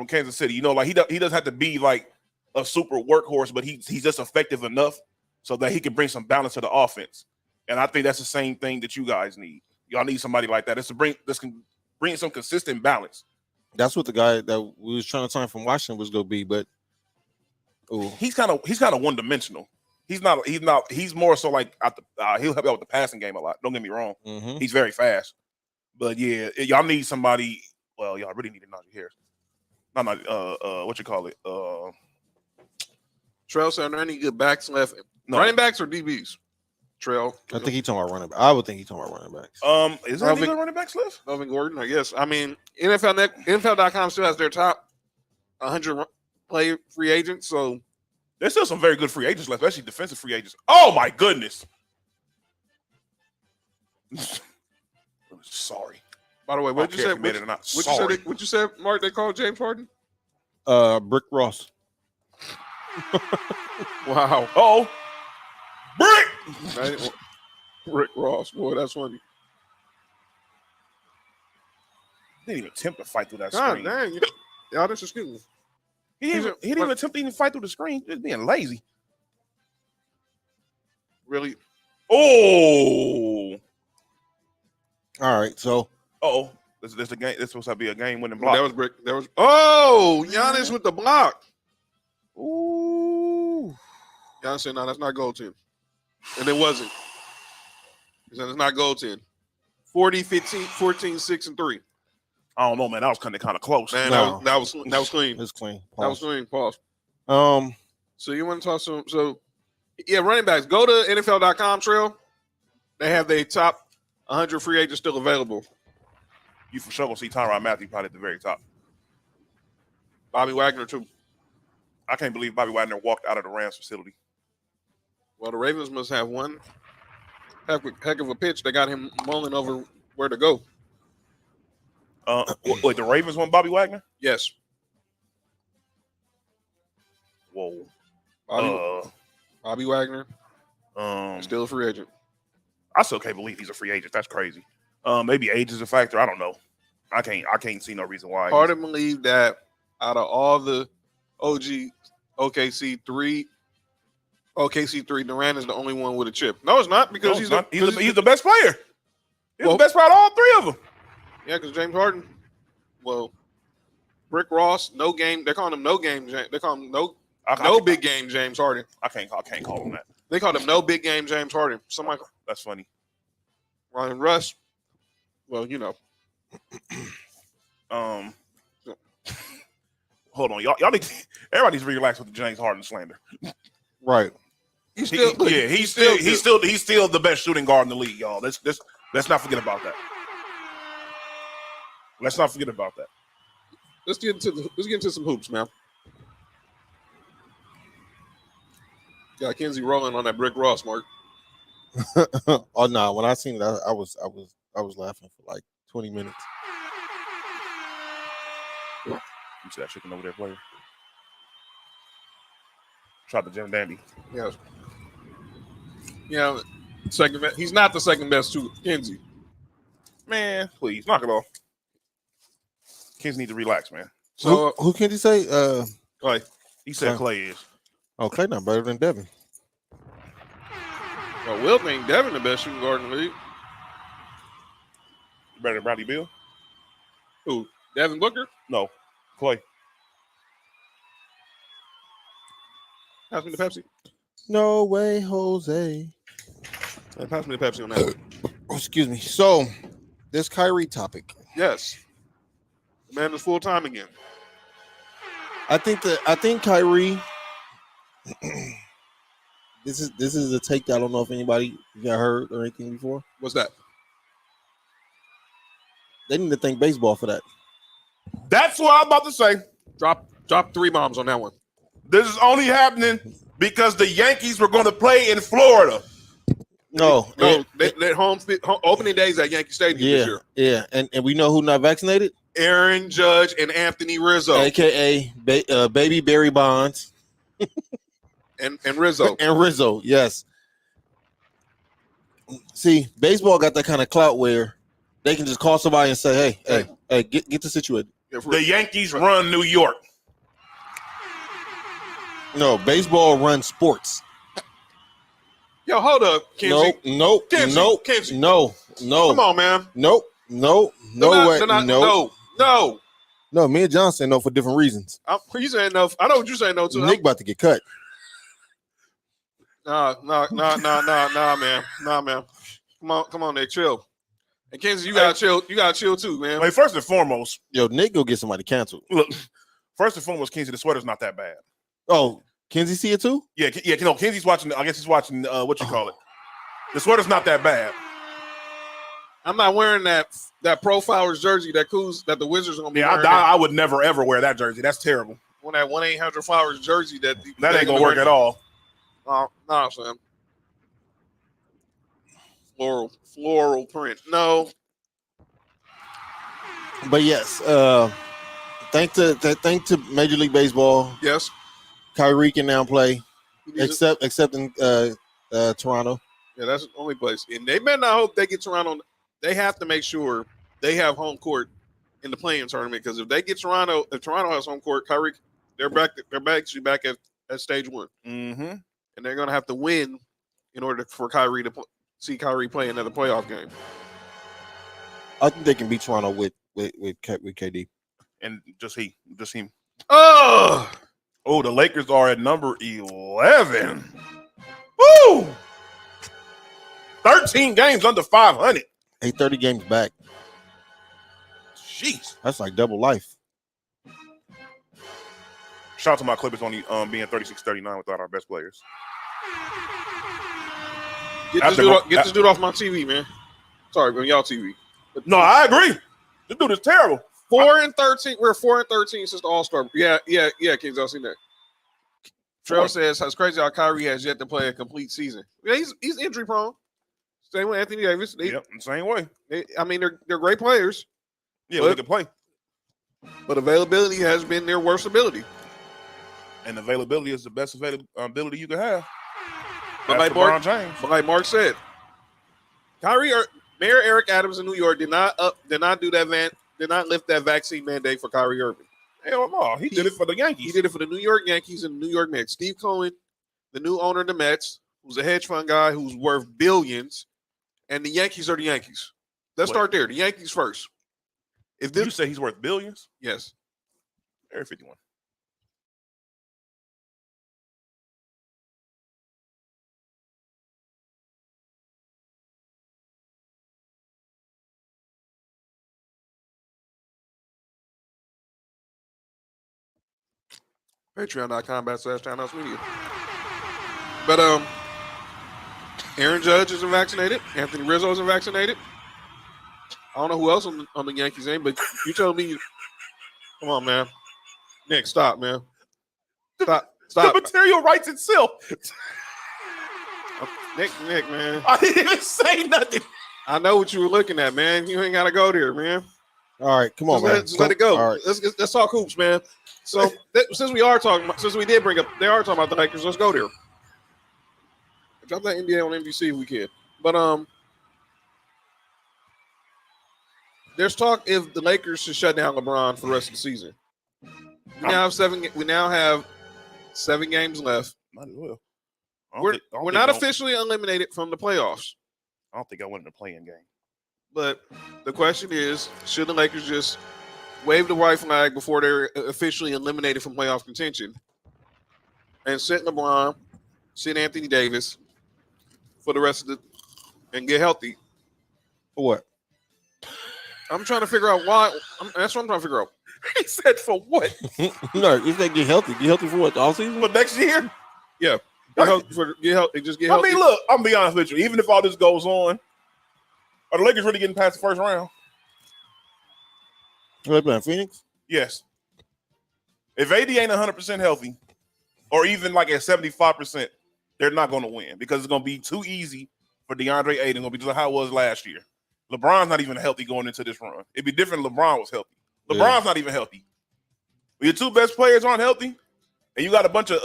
Kansas City. He doesn't have to be like a super workhorse, but he's just effective enough so that he can bring some balance to the offense. And I think that's the same thing that you guys need. Y'all need somebody like that. This can bring some consistent balance. That's what the guy that we was trying to sign from Washington was going to be, but he's kind of one dimensional. He's more so like he'll help out with the passing game a lot. Don't get me wrong. Mm-hmm. He's very fast. But yeah, y'all need somebody. Well, y'all really need a Najee Harris. Not what you call it? Trail said, are there any good backs left? No. Running backs or DBs? Trail. I think he's talking about running back. I would think he's talking about running backs. Is there any good running backs left? Melvin Gordon, I guess. I mean, NFL.com still has their top 100 play free agents, so there's still some very good free agents left, especially defensive free agents. Oh my goodness. Sorry. By the way, what you said? What you said, Mark? They called James Harden? Brick Ross. Wow. Oh, Rick Ross. Boy, that's funny. Didn't even attempt to fight through that God screen. dang, y'all just excuse me. He didn't even attempt to even fight through the screen. Just being lazy. Really? Oh. All right, so. This a game. This supposed to be a game-winning block. That was Brick. That was. Oh, Giannis with the block. Ooh. Giannis said, "No, that's not goaltending," and it wasn't. He said, "It's not goaltending." 40, 15, 14, 6, and 3. I don't know, man. That was kind of close. Man, No. that was clean. It was clean. Pause. That was clean. Pause. So you want to talk some? So, yeah, running backs. Go to NFL.com, Trail. They have their top 100 free agents still available. You for sure gonna see Tyrann Mathieu probably at the very top. Bobby Wagner, too. I can't believe Bobby Wagner walked out of the Rams facility. Well, the Ravens must have one heck of a pitch that got him mulling over where to go. Wait, the Ravens want Bobby Wagner? Yes. Whoa. Bobby Wagner, Um, still a free agent. I still can't believe he's a free agent. That's crazy. Maybe age is a factor. I don't know. I can't see no reason why. Hard to believe that out of all the OKC three, Durant is the only one with a chip. No, it's not because he's the best player. He's Well- the best player out of all three of them. Yeah, because James Harden. Well, Rick Ross, no game. They're calling him no game. They call him no big game James Harden. I can't call him that. They called him no big game James Harden. Somebody, That's funny. Ryan Russ. Well, you know. Hold on, y'all need everybody needs to relax with the James Harden slander. Right. He's He's still the best shooting guard in the league, y'all. Let's not forget about that. Let's not forget about that. Let's get into some hoops, man. Got Kenzie rolling on that Brick Ross, Mark. Oh no! When I seen that, I was laughing for like 20 minutes. You see that chicken over there, player? Shot the Jim Dandy. Yes. Yeah, second best. He's not the second best to Kenzie. Man, please knock it off. Kids need to relax, man. So Who can you say? Clay. He said Huh. Clay is. Okay, not better than Devin. Well, Will think Devin the best shooting guard in the league. Better than Bradley Beal? Who? Devin Booker? No, Clay. Pass me the Pepsi. No way, Jose. Yeah, pass me the Pepsi on that. Oh, excuse me. So, this Kyrie topic. Yes. The man is full time again. I think Kyrie. This is a take that I don't know if anybody got heard or anything before. What's that? They need to thank baseball for that. That's what I'm about to say. Drop 3 bombs on that one. This is only happening because the Yankees were going to play in Florida. No, They home opening days at Yankee Stadium this year. yeah, and we know who not vaccinated, Aaron Judge and Anthony Rizzo. aka Baby Barry Bonds and Rizzo. and Rizzo. Yes. See, baseball got that kind of clout where they can just call somebody and say, "Hey, get the situation." The Yankees run New York. No, baseball runs sports. Yo, hold up, Kenzie. Nope, Kenzie. no. Come on, man. No way. No, me and John say no for different reasons. You saying no? I know what you're saying no to. Nick about to get cut. Nah, man. Come on, Nick, chill. And Kenzie, you gotta chill. You gotta chill too, man. Wait, first and foremost, Yo, Nick go get somebody canceled. look. First and foremost, Kinsey, the sweater's not that bad. Oh, Kenzie see it too? Yeah. You know, Kinsey's watching. I guess he's watching. What you call it? The sweater's not that bad. I'm not wearing that Pro Flowers jersey that the Wizards are gonna be Yeah, wearing. I would never ever wear that jersey. That's terrible. When that 1-800-Flowers jersey that That ain't gonna work at all. No, Sam. Floral print. No. But yes, thanks to Major League Baseball, Yes. Kyrie can now play, He needs to- except in Toronto. Yeah, that's the only place. And they better not hope they get Toronto. They have to make sure they have home court in the playing tournament, because if Toronto has home court, Kyrie, they're back at stage 1. Mm-hmm. And they're gonna have to win in order for Kyrie to see Kyrie play another playoff game. I think they can beat Toronto with KD. And just him. Oh, Oh, the Lakers are at number 11. Woo! 13 games under 500. 30 games back. Jeez. That's like double life. Shout out to my Clippers only being 36-39 without our best players. get this dude off my TV, man. Sorry, on y'all TV. No, I agree. This dude is terrible. 4-13. We're 4-13 since the All-Star. Yeah, Kings. I've seen that. Trell says it's crazy how Kyrie has yet to play a complete season. Yeah, he's injury prone. Same with Anthony Davis. Yep, the same way. I mean, they're great players, Yeah, but they can play. but availability has been their worst ability. And availability is the best ability you can have. But like Mark said, Mayor Eric Adams in New York did not lift that vaccine mandate for Kyrie Irving. Hell no, he did it for the Yankees. He did it for the New York Yankees and the New York Mets. Steve Cohen, the new owner of the Mets, who's a hedge fund guy who's worth billions, and the Yankees are the Yankees. Let's start there. The Yankees first. If you say he's worth billions, yes, Area 51. Patreon.com/townhouse media. But Aaron Judge isn't vaccinated. Anthony Rizzo isn't vaccinated. I don't know who else on the Yankees ain't, but you tell me. Come on, man. Nick, stop, man. Stop. The material writes itself. Nick, man. I didn't even say nothing. I know what you were looking at, man. You ain't got to go there, man. All right, come on, man. Just let it go. All right. Let's talk hoops, man. So since we talking about the Lakers, let's go there. Drop that NBA on NBC if we can. But there's talk if the Lakers should shut down LeBron for the rest of the season. We now have 7 games left. Might as well. We're not officially eliminated from the playoffs. I don't think I went in the playing game. But the question is, should the Lakers just wave the white flag before they're officially eliminated from playoff contention and sit LeBron, sit Anthony Davis for the rest of and get healthy? For what? I'm trying to figure out why. That's what I'm trying to figure out. He said for what? No, if they get healthy for what? All season? For next year? Yeah. Get healthy. Just get healthy. I mean, look, I'm gonna be honest with you. Even if all this goes on, are the Lakers really getting past the first round? Are they playing Phoenix? Yes. If AD ain't 100% healthy, or even like at 75%, they're not going to win because it's going to be too easy for DeAndre Ayton. It's going to be just how it was last year. LeBron's not even healthy going into this run. It'd be different if LeBron was healthy. LeBron's not even healthy. When your 2 best players aren't healthy, and you got a bunch of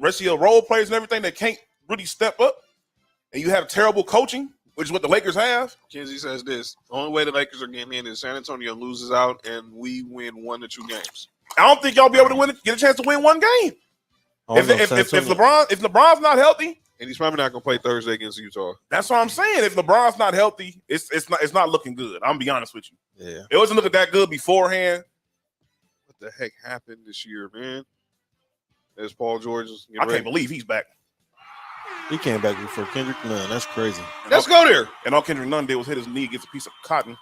rest of your role players and everything that can't really step up, and you have terrible coaching, which is what the Lakers have. Kenzie says this: the only way the Lakers are getting in is San Antonio loses out and we win 1 or 2 games. I don't think y'all be able to get a chance to win 1 game. If LeBron's not healthy, and he's probably not going to play Thursday against Utah. That's what I'm saying. If LeBron's not healthy, it's not looking good. I'm gonna be honest with you. Yeah, it wasn't looking that good beforehand. What the heck happened this year, man? As Paul George is can't believe he's back. He came back before Kendrick Nunn. That's crazy. Let's go there. And all Kendrick Nunn did was hit his knee against a piece of cotton.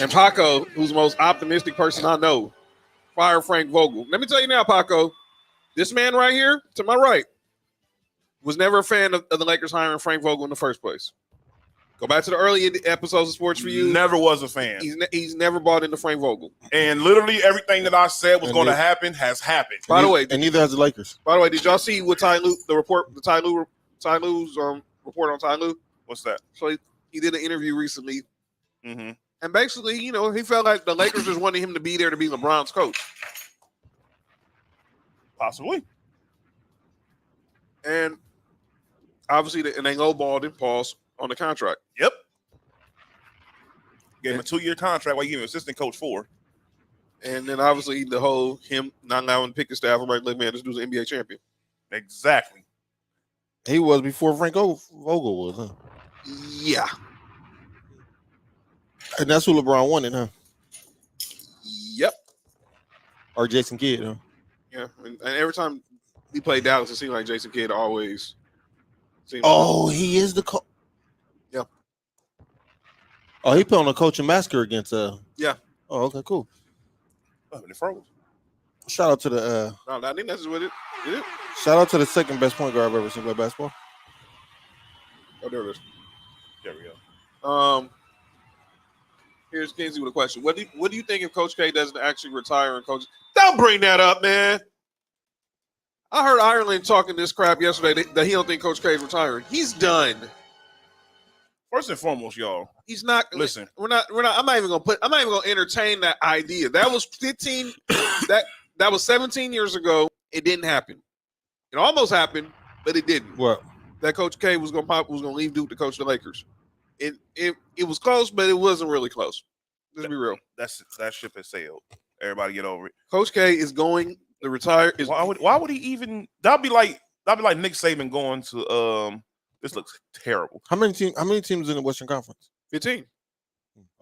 And Paco, who's the most optimistic person I know, fire Frank Vogel. Let me tell you now, Paco, this man right here to my right was never a fan of the Lakers hiring Frank Vogel in the first place. Go back to the early episodes of Sports for You. Never was a fan. He's never bought into Frank Vogel. And literally everything that I said was going to happen has happened. By the way, and neither has the Lakers. By the way, did y'all see what Ty Lue's report on Ty Lue? What's that? So he did an interview recently, mm-hmm. and basically, he felt like the Lakers just wanted him to be there to be LeBron's coach. Possibly. And obviously, they lowballed him, pause, on the contract. Yep. Gave him a 2-year contract while you gave him assistant coach 4. And then obviously the whole him not allowing to pick his staff. I'm like, look, man, this dude's an NBA champion. Exactly. He was before Frank Vogel was, huh? Yeah. And that's who LeBron wanted, huh? Yep. Or Jason Kidd, huh? Yeah. And every time he played Dallas, it seemed like Jason Kidd always seemed he is the coach. Yeah. Oh, he put on a coaching masker against Yeah. Oh, okay, cool. It froze. Shout out to the No, I think that's what it is. Shout out to the second best point guard I've ever seen play basketball. Oh, there it is. There we go. Here's Kenzie with a question. What do you think if Coach K doesn't actually retire and coach? Don't bring that up, man. I heard Ireland talking this crap yesterday that he don't think Coach K is retiring. He's done. First and foremost, y'all. He's not. Listen, we're not. I'm not even gonna entertain that idea. That was 15. that was 17 years ago. It didn't happen. It almost happened, but it didn't. What? That Coach K was gonna leave Duke to coach the Lakers. It was close, but it wasn't really close. Let's be real. That ship has sailed. Everybody get over it. Coach K is going to retire. Why would he even? That'd be like Nick Saban going to This looks terrible. How many teams in the Western Conference? 15.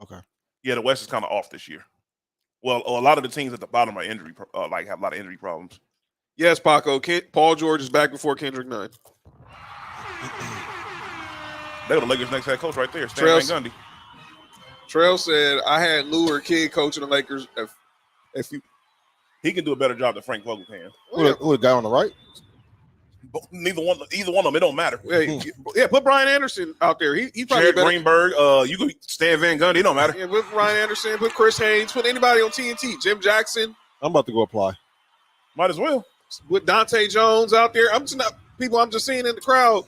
Okay. Yeah, the West is kind of off this year. Well, a lot of the teams at the bottom are have a lot of injury problems. Yes, Paco. Paul George is back before Kendrick Nunn. They were the Lakers' next head coach right there, Stan Van Gundy. Trail said, I had Lou or Kid coaching the Lakers. He can do a better job than Frank Vogel can. Who the guy on the right? Either one of them, it don't matter. Yeah, put Brian Anderson out there. He probably Jared Greenberg, you could Stan Van Gundy, it don't matter. Yeah, put Brian Anderson, put Chris Haynes, put anybody on TNT. Jim Jackson. I'm about to go apply. Might as well. With Dante Jones out there. I'm just seeing in the crowd.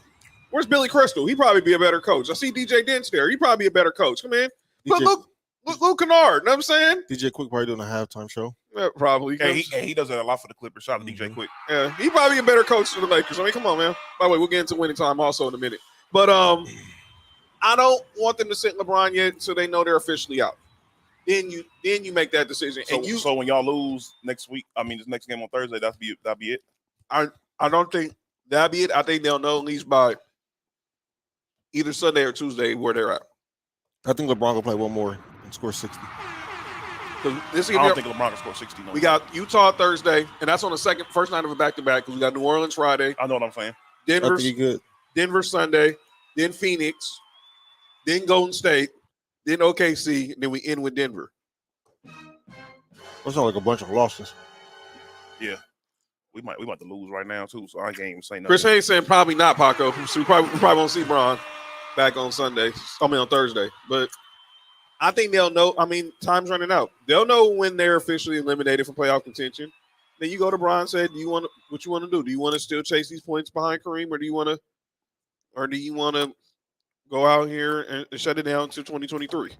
Where's Billy Crystal? He'd probably be a better coach. I see DJ Dents there. He'd probably be a better coach. Come in. Put Luke Kennard. You know what I'm saying? DJ Quick probably doing a halftime show. Yeah, probably. Hey, he does that a lot for the Clippers. Shout out to DJ Quick. Yeah, he'd probably be a better coach for the Lakers. I mean, come on, man. By the way, we'll get into winning time also in a minute. But I don't want them to sit LeBron yet so they know they're officially out. Then you make that decision. So when y'all lose next week, this next game on Thursday, that'll be it. I don't think that'll be it. I think they'll know at least by either Sunday or Tuesday where they're at. I think LeBron will play one more and score 60. I don't think LeBron can score 60. We got Utah Thursday, and that's on the first night of a back-to-back because we got New Orleans Friday. I know what I'm saying. Denver Sunday, then Phoenix, then Golden State, then OKC, and then we end with Denver. That's not like a bunch of losses. Yeah. We might to lose right now, too, so I can't even say nothing. Chris Haynes saying probably not, Paco. So we probably won't see Bron back on on Thursday. But I think they'll know. Time's running out. They'll know when they're officially eliminated from playoff contention. Then you go to Bron and say, what you want to do? Do you want to still chase these points behind Kareem, or do you want to go out here and shut it down to 2023?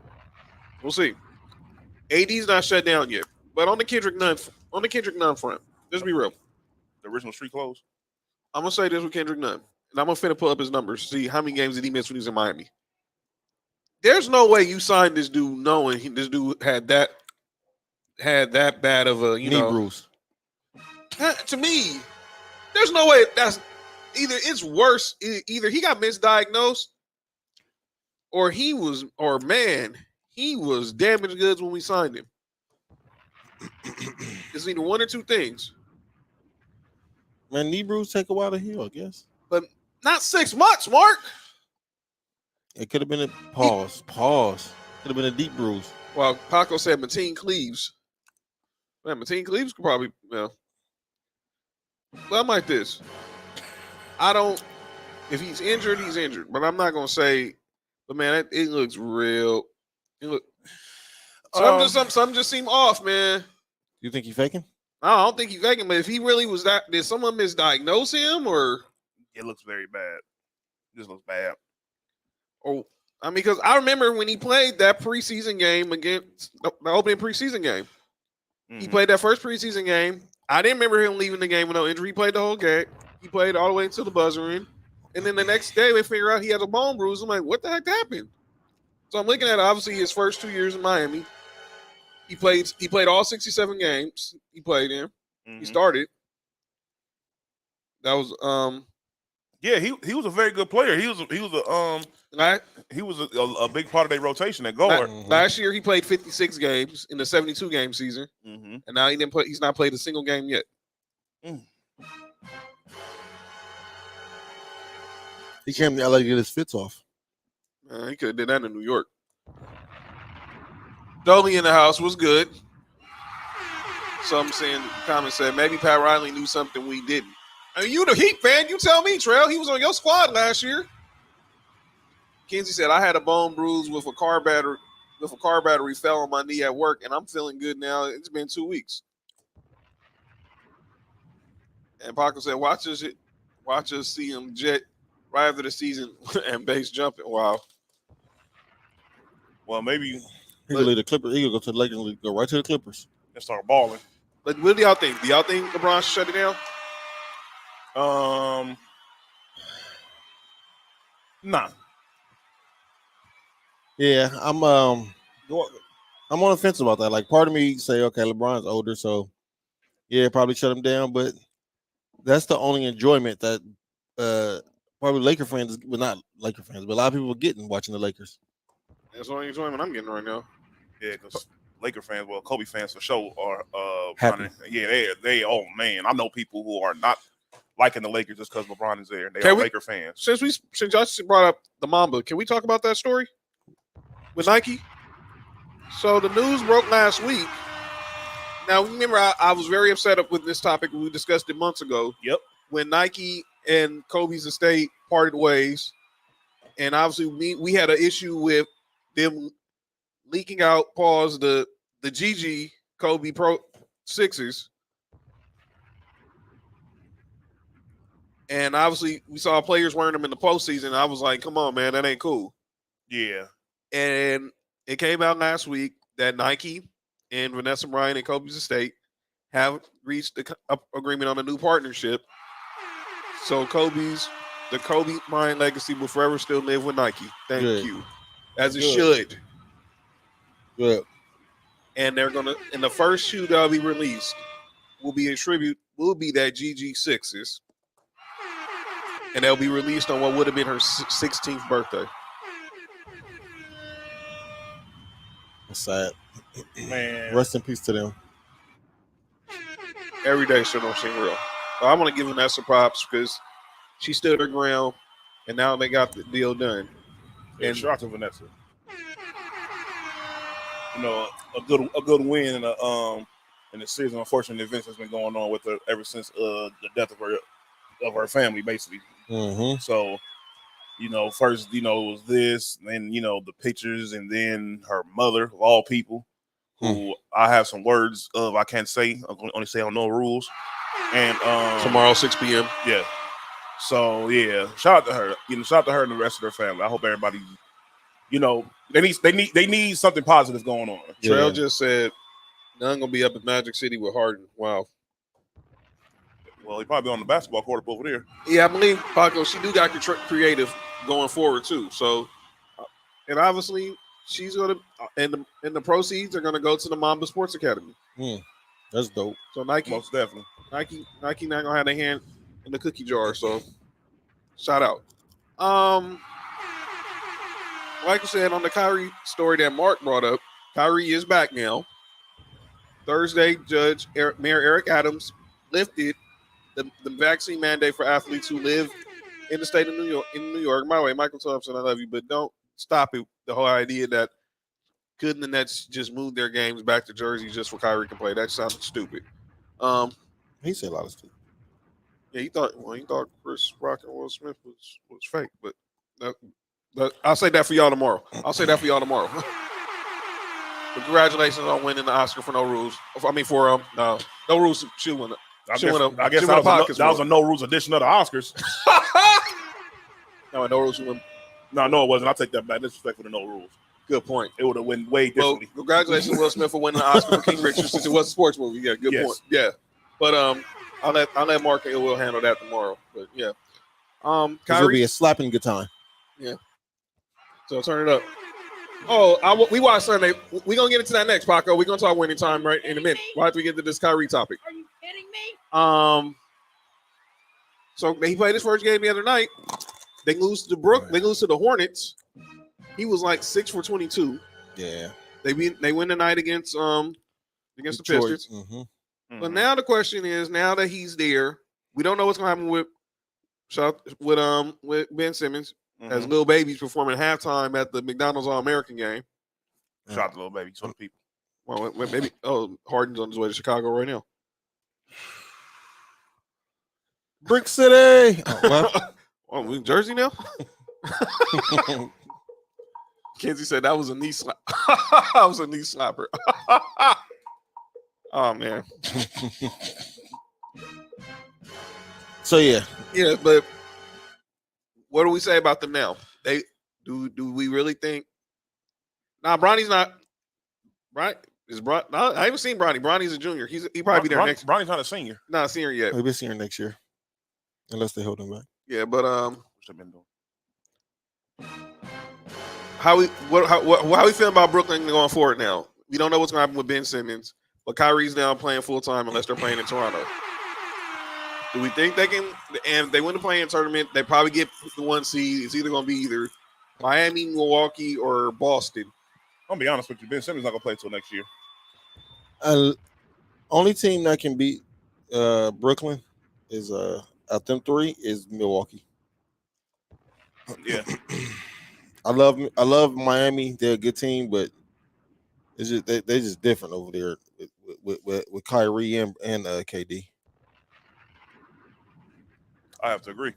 We'll see. AD's not shut down yet, but on the Kendrick Nunn front, let's be real. The original street closed. I'm gonna say this with Kendrick Nunn, and I'm gonna pull up his numbers, see how many games did he miss when he was in Miami. There's no way you signed this dude knowing this dude had that bad of a knee bruise. To me, there's no way that's either it's worse. Either he got misdiagnosed, or he was damaged goods when we signed him. It's either one or two things. Man, knee bruise take a while to heal, I guess. But not 6 months, Mark. It could have been a pause. Could have been a deep bruise. Well, Paco said Mateen Cleaves. Man, Mateen Cleaves could probably, But I'm like this. If he's injured, he's injured. But I'm not going to say, but man, it looks real. Something just seem off, man. You think he's faking? No, I don't think he's faking, but if he really was that, did someone misdiagnose him or? It looks very bad. This looks bad. Oh, because I remember when he played that preseason game against the opening preseason game. Mm-hmm. He played that first preseason game. I didn't remember him leaving the game with no injury. He played the whole game. He played all the way until the buzzer in. And then the next day, they figure out he had a bone bruise. I'm like, what the heck happened? So I'm looking at obviously his first 2 years in Miami. He played all 67 games. He played in. Mm-hmm. He started. That was yeah, he was a very good player. He was a big part of their rotation at guard. Last year he played 56 games in the 72 game season, and now he's not played a single game yet. He came to LA to get his fits off. He could have did that in New York. Dolly in the house was good. Some saying comments said maybe Pat Riley knew something we didn't. You the Heat fan, you tell me, Trail. He was on your squad last year. Kenzie said, I had a bone bruise with a car battery fell on my knee at work, and I'm feeling good now. It's been 2 weeks. And Paco said, watch us see him jet right after the season and base jumping. Wow. Well, maybe He could leave the Clippers. He could go to the Lakers and go right to the Clippers. let's start balling. But what do y'all think? Do y'all think LeBron should shut it down? Nah. Yeah, I'm on the fence about that. Like, part of me say, okay, LeBron's older, so yeah, probably shut him down. But that's the only enjoyment that probably Laker fans, well, not Laker fans, but a lot of people are getting watching the Lakers. That's the only enjoyment I'm getting right now. Yeah, because Laker fans, well, Kobe fans for sure are Happy. they oh man, I know people who are not liking the Lakers just because LeBron is there. They Can are we- Laker fans. Since y'all brought up the Mamba, can we talk about that story with Nike? So the news broke last week. Now remember, I was very upset with this topic when we discussed it months ago. Yep. When Nike and Kobe's estate parted ways, and obviously we had an issue with them leaking out the GG Kobe Pro Sixers. And obviously, we saw players wearing them in the postseason. I was like, come on, man, that ain't cool. Yeah. And it came out last week that Nike and Vanessa Bryant and Kobe's estate have reached an agreement on a new partnership. So the Kobe Bryant legacy will forever still live with Nike. Thank you. As it should. Good. And they're going to, in the first shoe that'll be released, will be that GG Sixes. And they'll be released on what would have been her 16th birthday. That's sad. Man. Rest in peace to them. Every day still don't seem real. But I want to give Vanessa props because she stood her ground, and now they got the deal done. Yeah, And shout out to Vanessa. You know, a good win in the season. Unfortunate events has been going on with her ever since the death of her family, basically. Mm-hmm. So, you know, first, you know, it was this, then, you know, the pictures, and then her mother, of all people, who I have some words of I can't say. I'm going to only say on no rules. And tomorrow, 6 p.m. Yeah. So yeah, shout out to her. You know, shout out to her and the rest of their family. I hope everybody, you know, they need something positive going on. Trail just said none gonna be up at Magic City with Harden. Wow. Well, he probably on the basketball court up over there. Yeah, I believe Paco. She do got creative going forward too. So, and obviously she's gonna and the proceeds are gonna go to the Mamba Sports Academy. That's dope. So Nike, most definitely. Nike not gonna have their hand in the cookie jar. So, shout out. Like I said on the Kyrie story that Mark brought up, Kyrie is back now. Thursday, Mayor Eric Adams lifted the vaccine mandate for athletes who live in the state of New York. In New York, by the way, Michael Thompson, I love you, but don't stop it. The whole idea that couldn't the Nets just move their games back to Jersey just for Kyrie to play? That sounded stupid. He said a lot of stuff. Yeah, he thought Chris Rock and Will Smith was fake, but I'll say that for y'all tomorrow. But congratulations on winning the Oscar for No Rules. I mean, for No Rules. She won it. I guess that was a no rules edition of the Oscars. No rules. No, it wasn't. I'll take that back. Disrespect for the no rules. Good point. It would have went way differently. Well, congratulations, Will Smith, for winning the Oscar for King Richard, since it was a sports movie. Yeah, good point. Yeah, but I'll let Mark and Will handle that tomorrow. But yeah, It'll be a slapping good time. Yeah. So turn it up. Oh, we watched Sunday. We're gonna get into that next, Paco. We're gonna talk winning time right in a minute. Why don't we get to this Kyrie topic? Are you kidding me? So he played his first game the other night. They lose to They lose to the Hornets. He was like 6 for 22. Yeah. They win the night against the Pistons. Mm-hmm. But now the question is, now that he's there, we don't know what's gonna happen with Ben Simmons. As Lil Baby's performing halftime at the McDonald's All-American game. Shout out to Lil Baby, to the people. Well, maybe Harden's on his way to Chicago right now. Brick City. We in Jersey now? Kenzie said that was a knee slap. That was a knee slapper. Oh man. So yeah, but what do we say about them now? Do we really think Nah, Bronny's not. Right? Is Bron? No, I haven't seen Bronny. Bronny's a junior. He probably be there next. Bronny's not a senior. Not a senior yet. He'll be a senior next year, unless they hold him back. Yeah, but Which they've been doing. how we feel about Brooklyn going forward now? We don't know what's going to happen with Ben Simmons, but Kyrie's now playing full time unless they're playing in Toronto. Do we think they can? And if they win the play-in tournament, they probably get the 1 seed. It's either going to be either Miami, Milwaukee, or Boston. I'll be honest with you. Ben Simmons not gonna play until next year. Only team that can beat Brooklyn is out them 3 is Milwaukee. Yeah. I love Miami. They're a good team, but it's just they're just different over there with Kyrie and KD. I have to agree.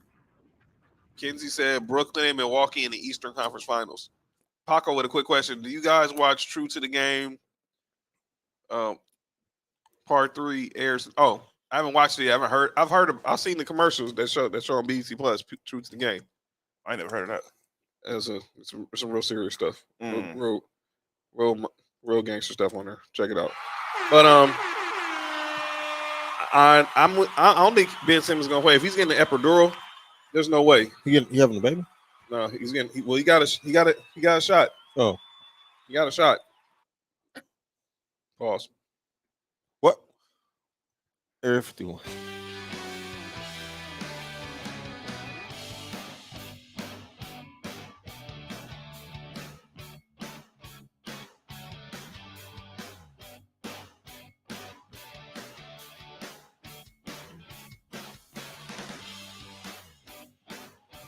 Kenzie said Brooklyn and Milwaukee in the Eastern Conference Finals. Paco with a quick question. Do you guys watch True to the Game? Part 3 airs. Oh, I haven't watched it yet. I've seen the commercials that show on BET Plus, True to the Game. I ain't never heard of that. It's some real serious stuff. Mm. Real gangster stuff on there. Check it out. But I don't think Ben Simmons is gonna play. If he's getting the epidural, there's no way. He having a baby? No, he's getting. He got a shot. Oh, he got a shot. Pause. What? Area 51.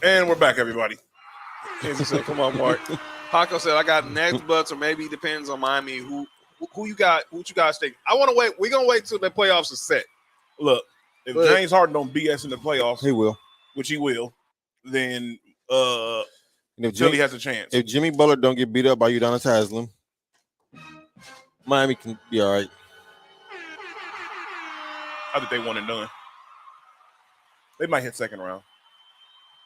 And we're back, everybody. Kenzie said, "Come on, Mark." Paco said, "I got Nets, Bucks, or maybe it depends on Miami. Who you got? Who you guys think? I want to wait. We're gonna wait till the playoffs are set. Look, if James Harden don't BS in the playoffs, he will, which he will. Then and if Philly has a chance. If Jimmy Butler don't get beat up by Udonis Haslem, Miami can be all right. I think they won and done. They might hit second round.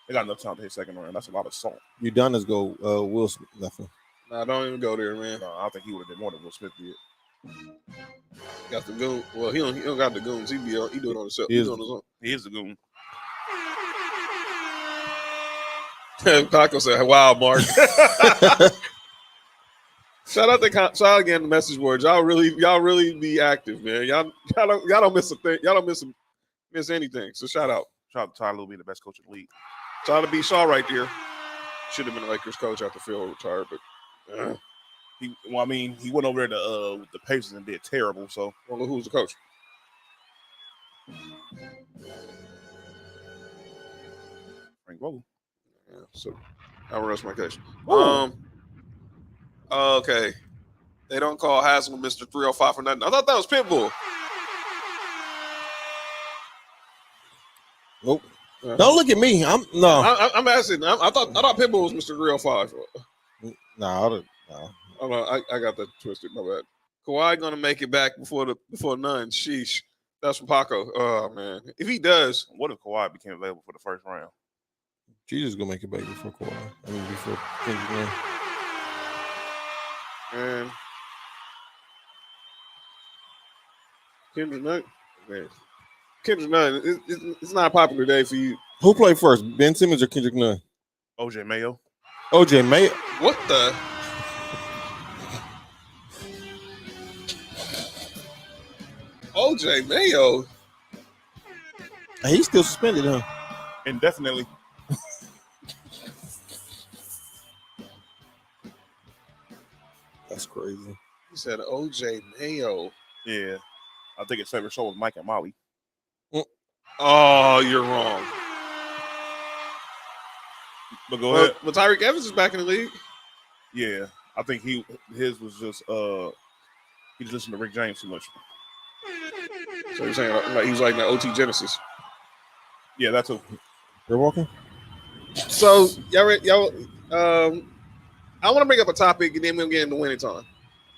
They got enough time to hit second round. That's a lot of salt. Udonis go Will Smith. Nothing. Nah, don't even go there, man. No, I think he would have did more than Will Smith did. Got the goon. Well, he don't got the goons. He do it on himself. He is the goon. Paco said, "Wow, Mark." Shout out again to message boards. Y'all really be active, man. Y'all don't miss a thing. Y'all don't miss anything. So shout out. Shout out to Ty Lue being the best coach in the league. Shout out to B. Shaw right there. Should have been a Lakers coach after Phil retired, but he went over there with the Pacers and did terrible. So I don't know who was the coach. Frank Vogel. Yeah, so I will rest my case. Ooh. Okay. They don't call Haslem Mr. 305 for nothing. I thought that was Pitbull. Nope. Don't look at me. I'm asking. I thought Pitbull was Mr. 305. No. I got that twisted. My bad. Kawhi gonna make it back before none. Sheesh. That's from Paco. Oh man. If he does, what if Kawhi became available for the first round? Jesus gonna make it back before Kawhi. I mean before Kendrick Nunn. Man. Kendrick Nunn. Man. Kendrick Nunn. It's not a popular day for you. Who played first, Ben Simmons or Kendrick Nunn? OJ Mayo. OJ Mayo. What the? OJ Mayo. He's still suspended, huh? Indefinitely. That's crazy. He said OJ Mayo. Yeah. I think his favorite show was Mike and Molly. Oh, you're wrong. But go ahead. But Tyreek Evans is back in the league. Yeah. I think his was just he just listened to Rick James too much. So you're saying like he was like the OT Genesis. Yeah, that's who. They're walking. So y'all I want to bring up a topic and then we'll get into winning time.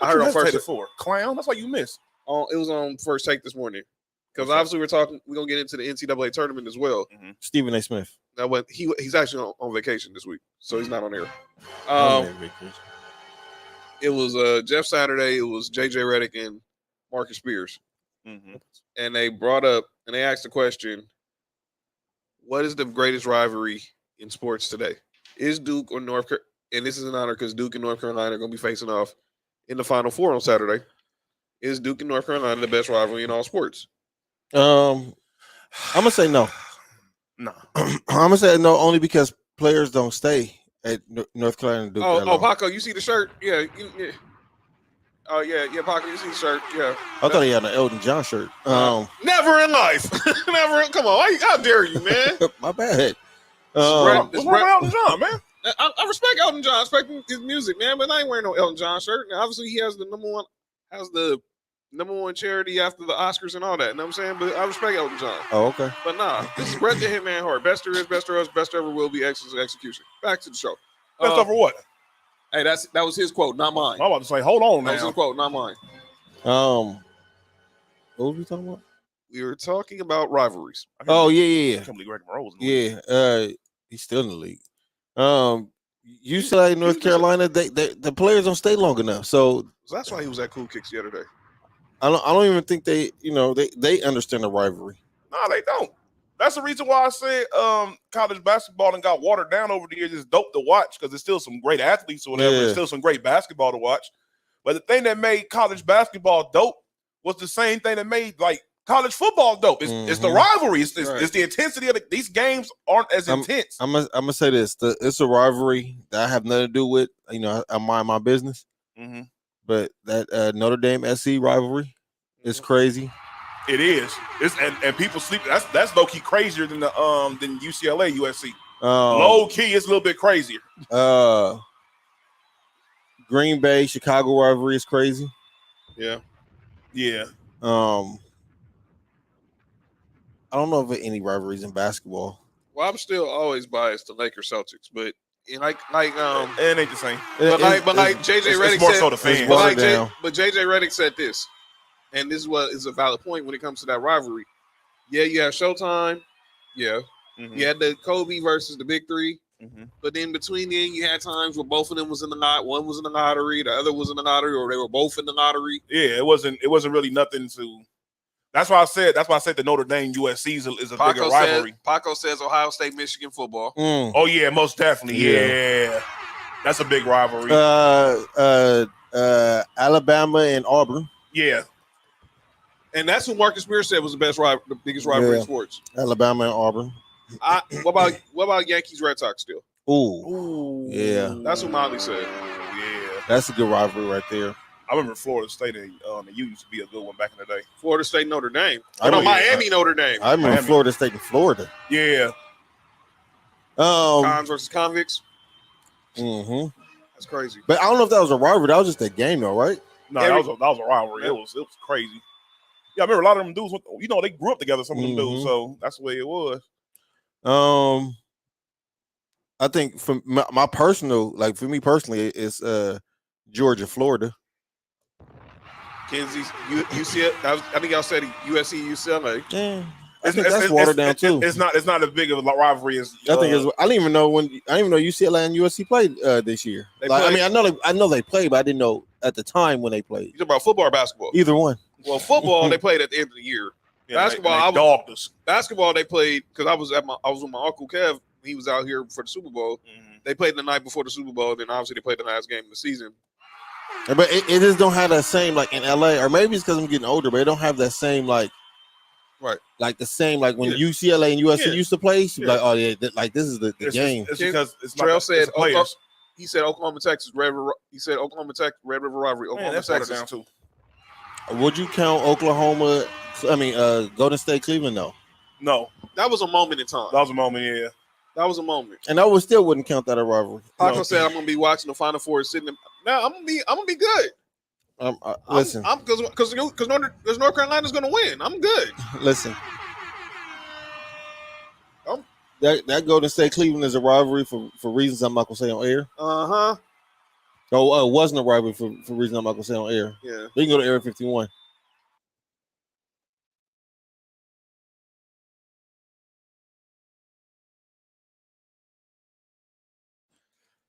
I heard on first for clown. That's why you missed. It was on First Take this morning because obviously we're gonna get into the NCAA tournament as well. Mm-hmm. Stephen A. Smith. Now, but he's actually on vacation this week, so he's not on air. it was Jeff Saturday. It was J.J. Redick and Marcus Spears, and they brought up and they asked the question: what is the greatest rivalry in sports today? Is Duke or North Carolina? And this is an honor because Duke and North Carolina are going to be facing off in the Final Four on Saturday. Is Duke and North Carolina the best rivalry in all sports? I'm gonna say no. No. I'm gonna say no only because players don't stay at North Carolina and Duke. Oh, Paco, you see the shirt? Yeah. Oh, yeah, Paco, you see the shirt? Yeah. I thought he had an Elton John shirt. Never in life. Never. Come on. How dare you, man? My bad. What's wrong with Elton John, man? I respect Elton John. I respect his music, man, but I ain't wearing no Elton John shirt. Now, obviously, he has the number one charity after the Oscars and all that. You know what I'm saying? But I respect Elton John. Oh, okay. But nah, this is Bret the Hitman Hart. Best there is, best there is, best ever will be, excellence execution. Back to the show. Best over what? Hey, that was his quote, not mine. I'm about to say, hold on now. That was his quote, not mine. What were we talking about? We were talking about rivalries. Oh, yeah. I can't believe Greg Monroe was in the league. He's still in the league. UCLA, North Carolina, the players don't stay long enough. So that's why he was at Cool Kicks the other day. I don't even think they understand the rivalry. No, they don't. That's the reason why I said college basketball and got watered down over the years. It's dope to watch because there's still some great athletes or whatever. Yeah. There's still some great basketball to watch. But the thing that made college basketball dope was the same thing that made like college football dope. It's the rivalry. It's the intensity of these games aren't as intense. I'm gonna say this: it's a rivalry that I have nothing to do with. I mind my business. Mm-hmm. But that Notre Dame SC rivalry is crazy. It is. And people sleep. That's low key crazier than than UCLA USC. Low key, it's a little bit crazier. Green Bay Chicago rivalry is crazy. Yeah. I don't know of any rivalries in basketball. Well, I'm still always biased to Lakers Celtics, but it ain't the same. But like JJ Redick more said, so the fans. But JJ Redick said this, and this is a valid point when it comes to that rivalry. Yeah, you have Showtime. Yeah, you had the Kobe versus the Big Three. But then between then, you had times where both of them was in the lot. One was in the lottery, the other was in the lottery, or they were both in the lottery. Yeah, it wasn't really nothing to. That's why I said the Notre Dame USC is a bigger rivalry. Paco says Ohio State Michigan football. Oh yeah, most definitely. Yeah. That's a big rivalry. Alabama and Auburn. Yeah. And that's what Marcus Spears said was the biggest rivalry in sports. Alabama and Auburn. What about Yankees Red Sox still? Ooh. Yeah. That's what Molly said. Yeah. That's a good rivalry right there. I remember Florida State and U used to be a good one back in the day. Florida State Notre Dame. Miami Notre Dame. I remember Florida State and Florida. Yeah. Cons versus convicts. Mm-hmm. That's crazy. But I don't know if that was a rivalry. That was just a game, though, right? No, that was a rivalry. Yeah. It was crazy. Yeah, I remember a lot of them dudes. They grew up together. Some of them dudes, so that's the way it was. I think for my personal, like for me personally, it's Georgia, Florida. Kansas, UCLA. I think y'all said USC, UCLA. Yeah. I think that's watered down too. It's not as big of a rivalry as I think it's. I didn't even know UCLA and USC played this year. I know they played, but I didn't know at the time when they played. You talking about football or basketball? Either one. Well, football they played at the end of the year. Yeah, basketball, basketball they played because I was with my uncle Kev. He was out here for the Super Bowl. They played the night before the Super Bowl. Then obviously they played the last game of the season. But it just don't have that same like in LA, or maybe it's because I'm getting older, but it don't have that same like the same like when UCLA and USC used to play. Like, oh yeah, like this is the game. It's because it's Trail said players. He said Oklahoma, Texas, Red River. He said Oklahoma, Texas, Red River rivalry. Oklahoma, Texas. Down too. Would you count Oklahoma? Golden State, Cleveland? No. That was a moment in time. That was a moment, yeah. That was a moment. And I still wouldn't count that a rivalry. Paco said I'm gonna be watching the Final Four sitting. Now I'm gonna be good. Listen, because North Carolina's gonna win. I'm good. Listen. That Golden State Cleveland is a rivalry for reasons I'm not gonna say on air. Oh, it wasn't a rivalry for reasons I'm not gonna say on air. Yeah. You can go to Area 51.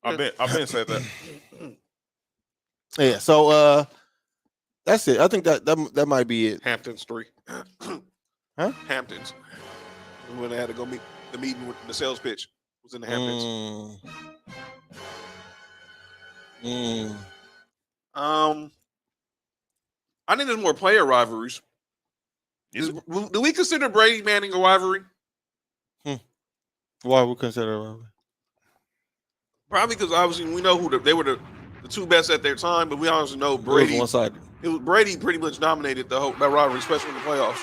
I've been said that. Yeah. So that's it. I think that might be it. Hamptons 3. Huh? Hamptons. When they had to go meet the meeting with the sales pitch was in the Hamptons. I think there's more player rivalries. Do we consider Brady Manning a rivalry? Why we consider a rivalry? Probably because obviously we know who they were the two best at their time, but we also know Brady. It was one-sided. Brady pretty much dominated that rivalry, especially in the playoffs.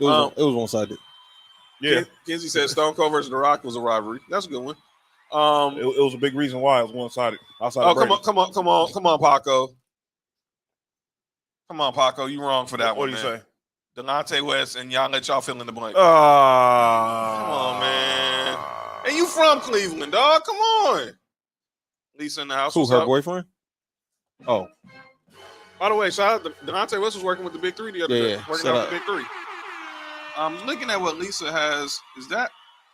It was one-sided. Yeah, Kenzie said Stone Cold versus The Rock was a rivalry. That's a good one. it was a big reason why it was one-sided. Come on, Paco. Come on, Paco. You wrong for that one. What do you say? Delonte West, and y'all let y'all fill in the blank. Come on, man. And you from Cleveland, dog? Come on. Lisa in the house. Who, her boyfriend? Oh. By the way, shout out Delonte West was working with the Big Three the other day. Working out the Big Three. I'm looking at what Lisa has.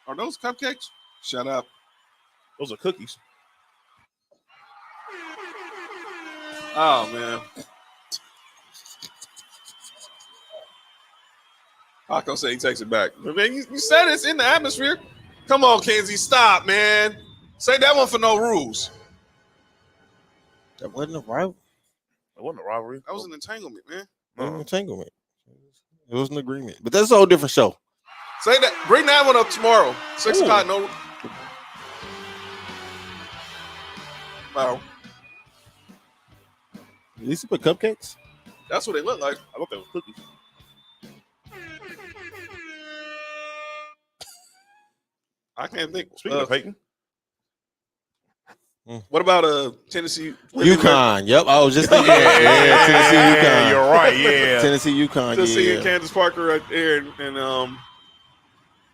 Are those cupcakes? Shut up. Those are cookies. Oh, man. Paco said he takes it back. But man, you said it's in the atmosphere. Come on, Kenzie, stop, man. Say that one for no rules. That wasn't a rivalry. It wasn't a rivalry. That was an entanglement, man. It was an entanglement. It was an agreement. But that's a whole different show. Say that. Bring that one up tomorrow. 6 o'clock. No. Wow. At least you put cupcakes. That's what they look like. I thought they were cookies. I can't think. Speaking of Peyton. What about Tennessee? UConn. Yep, I was just thinking. Tennessee, UConn. You're right. Yeah, Tennessee, UConn. Tennessee and Kansas Parker right there, and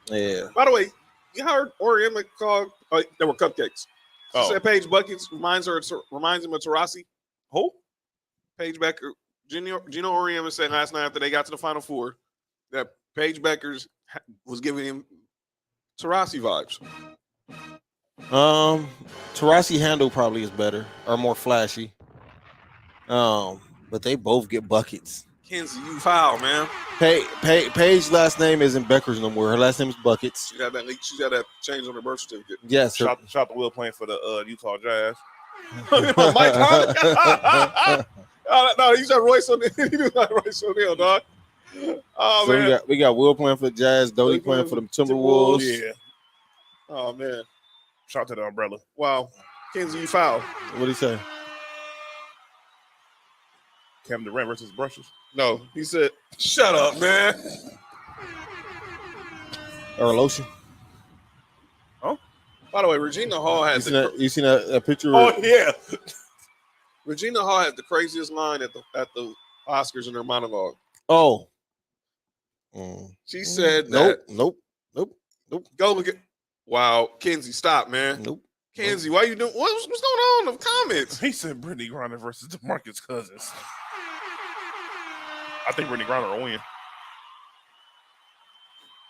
yeah. By the way, you heard Oriema called? There were cupcakes. She said Paige Buckets reminds him of Taurasi. Who? Paige Becker. Gino Oriema said last night after they got to the Final Four that Paige Beckers was giving him Taurasi vibes. Taurasi handle probably is better or more flashy. But they both get buckets. Kenzie, you foul, man. Paige's last name isn't Beckers no more. Her last name is Buckets. She got that change on her birth certificate. Yes. Shout to Will playing for the Utah Jazz. Mike Conley. No, you said Royce O'Neal. You do like Royce O'Neal, dog. Oh, so man. we got Will playing for the Jazz, Dodie playing for the Timberwolves. Yeah. Oh, man. Shout out to the umbrella. Wow. Kenzie, you foul. What'd he say? Kevin Durant versus brushes. No, he said, shut up, man. Or lotion. Oh. By the way, Regina Hall has you seen that picture? Oh, yeah. Regina Hall had the craziest line at the Oscars in her monologue. Oh. She said Nope. Go look at. Wow, Kenzie, stop, man. Nope. Kenzie, why you doing? What's going on in the comments? He said Brittany Griner versus DeMarcus Cousins. I think Brittany Griner will win.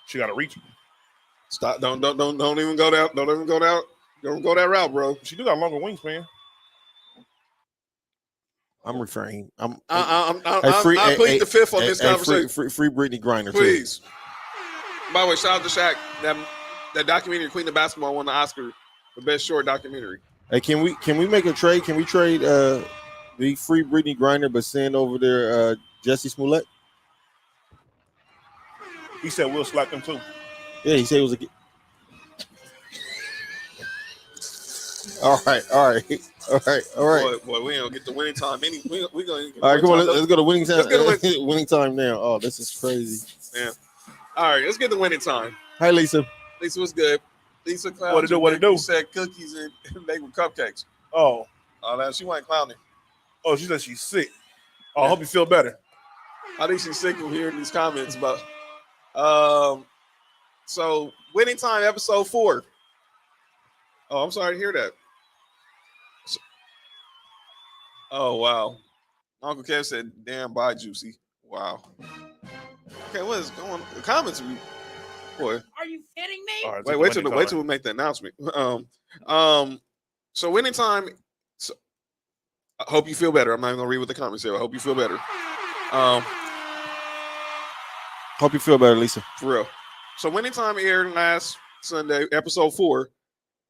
She got to reach him. Stop! Don't even go down. Don't even go down. Don't go that route, bro. She do got longer wingspan. I'm referring. I plead the fifth on this conversation. Free Brittany Griner, please. By the way, shout out to Shaq. That documentary, Queen of Basketball, won the Oscar for best short documentary. Hey, can we make a trade? Can we trade the free Brittany Griner but send over there Jesse Smollett? He said we'll slap them too. Yeah, he said it was a. All right. Boy, we don't get the winning time. We gonna. All right, come on. Let's go to winning time. Let's get winning time now. Oh, this is crazy. Yeah. All right, let's get the winning time. Hi, Lisa. Lisa was good. Lisa clowned. What it do? Said cookies and they were cupcakes. Oh, she wasn't clowning. Oh, she said she's sick. Oh, I hope you feel better. I think she's sick of hearing these comments about. So winning time, episode 4. Oh, I'm sorry to hear that. Oh wow, Uncle Kev said, "Damn, bye, Juicy." Wow. Okay, what is going on? The comments, boy. Are you kidding me? Right, Wait till we make the announcement. So anytime, I hope you feel better. I'm not even gonna read what the comments say. I hope you feel better. Hope you feel better, Lisa. For real. So Winning Time aired last Sunday, episode 4,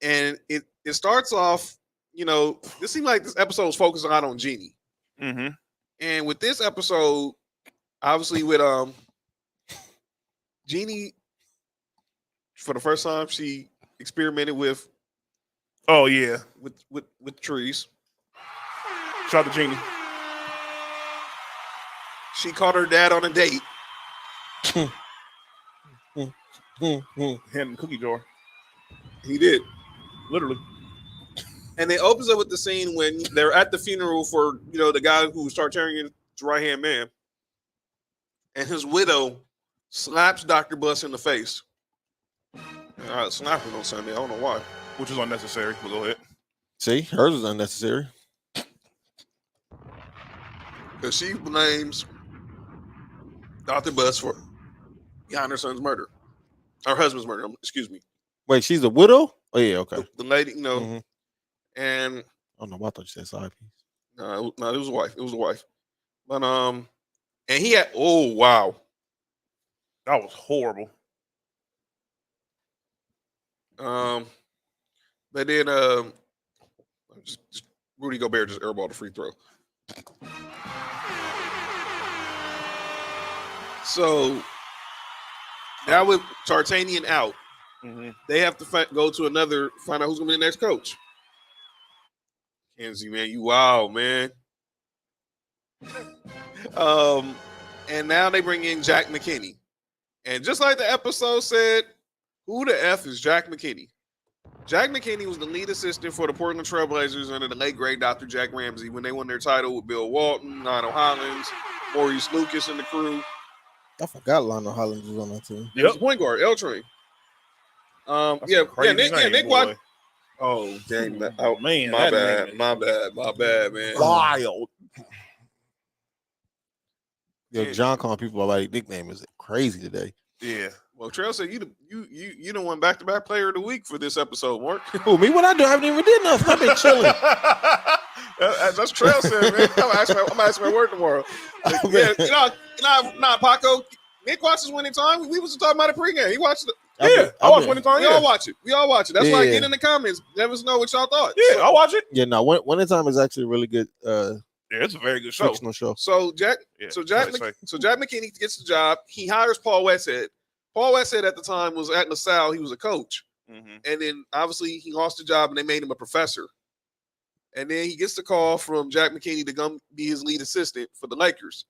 and it starts off. This seemed like this episode was focused a lot on Jeannie. Mm-hmm. And with this episode, obviously with Jeannie, for the first time, she experimented with. Oh yeah, with trees. Shout out to Jeannie. She caught her dad on a date. Hand the cookie jar. He did. Literally. And it opens up with the scene when they're at the funeral for, the guy who was Tartaryon's right-hand man. And his widow slaps Dr. Buss in the face. Slapping on Sunday. I don't know why. Which is unnecessary. But go ahead. See, hers was unnecessary. Because she blames Dr. Buss for behind her son's murder. Her husband's murder, excuse me. Wait, she's a widow? Oh, yeah, okay. The lady, Mhm. and... I don't know why I thought you said side piece. No, it was a wife. It was a wife. But, and he had... Oh, wow. That was horrible. But then just Rudy Gobert just airballed the free throw. So now with Tartanian out, they have to go to find out who's gonna be the next coach. Kenzie, man, you wow, man. And now they bring in Jack McKinney. And just like the episode said, who the F is Jack McKinney? Jack McKinney was the lead assistant for the Portland Trailblazers under the late great Dr. Jack Ramsey when they won their title with Bill Walton, Lionel Hollins, Maurice Lucas, and the crew. I forgot Lionel Hollins was on that team. Yep. The point guard, L Train. Nick Watt. Oh, dang. Oh, man. My bad, man. Wild. Yo, John calling people by their nickname is crazy today. Yeah. Well, Trail said you the one back-to-back player of the week for this episode, Mark. Who, me? What I do? I haven't even did nothing. I've been chilling. That's Trail said, man. I'm gonna ask my word tomorrow. Yeah, Paco. Nick watches Winning Time. We was talking about it pregame. He watched it. Yeah, I watch Winning Time. We all watch it. That's why I Yeah. get in the comments. Let us know what y'all thought. Yeah, I watch it. Yeah, no, Winning Time is actually a really good Yeah, it's a very good show. fictional show. So Jack Jack McKinney gets the job. He hires Paul Westhead. Paul Westhead at the time was at LaSalle. He was a coach. Mm-hmm. And then obviously he lost the job and they made him a professor. And then he gets the call from Jack McKinney to come be his lead assistant for the Lakers.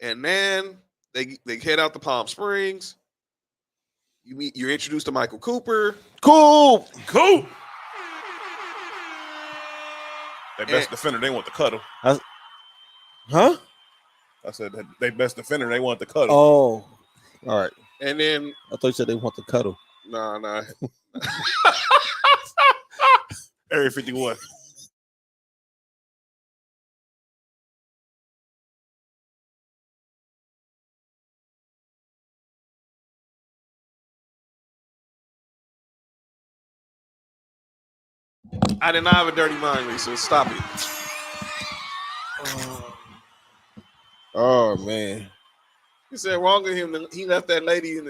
And then they head out to Palm Springs. You're introduced to Michael Cooper. Cool. Their best defender, they want to cut him. Huh? I said that they best defender, they want to cut him. Oh, all right. And then I thought you said they want to cuddle. nah. Area 51. I did not have a dirty mind, Lisa. Stop it. Oh man. He said wrong of him. He left that lady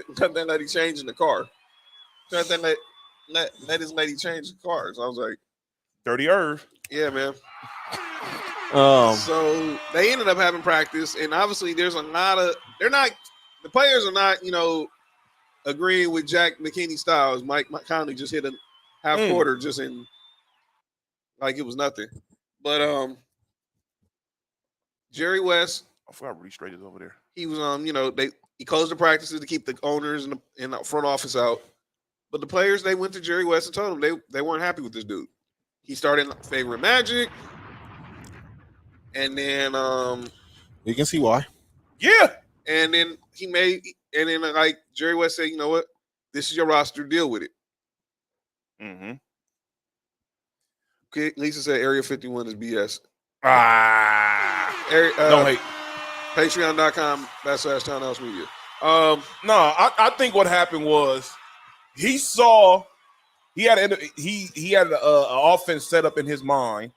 change in the car. Let his lady change the car. So I was like, Dirty Irv. yeah, man. So they ended up having practice, and obviously there's a lot of the players are not, agreeing with Jack McKinney's styles. Mike Conley just hit a half quarter just in like it was nothing. But Jerry West, I forgot Rudy Straight is over there. he was he closed the practices to keep the owners and the front office out. But the players, they went to Jerry West and told him they weren't happy with this dude. He started favoring Magic. And then you can see why. Yeah. and then like Jerry West said, you know what? This is your roster, deal with it. Mm-hmm. Okay, Lisa said Area 51 is BS. No hate. Patreon.com/Townhouse Media. No, I think what happened was he saw he had an offense set up in his mind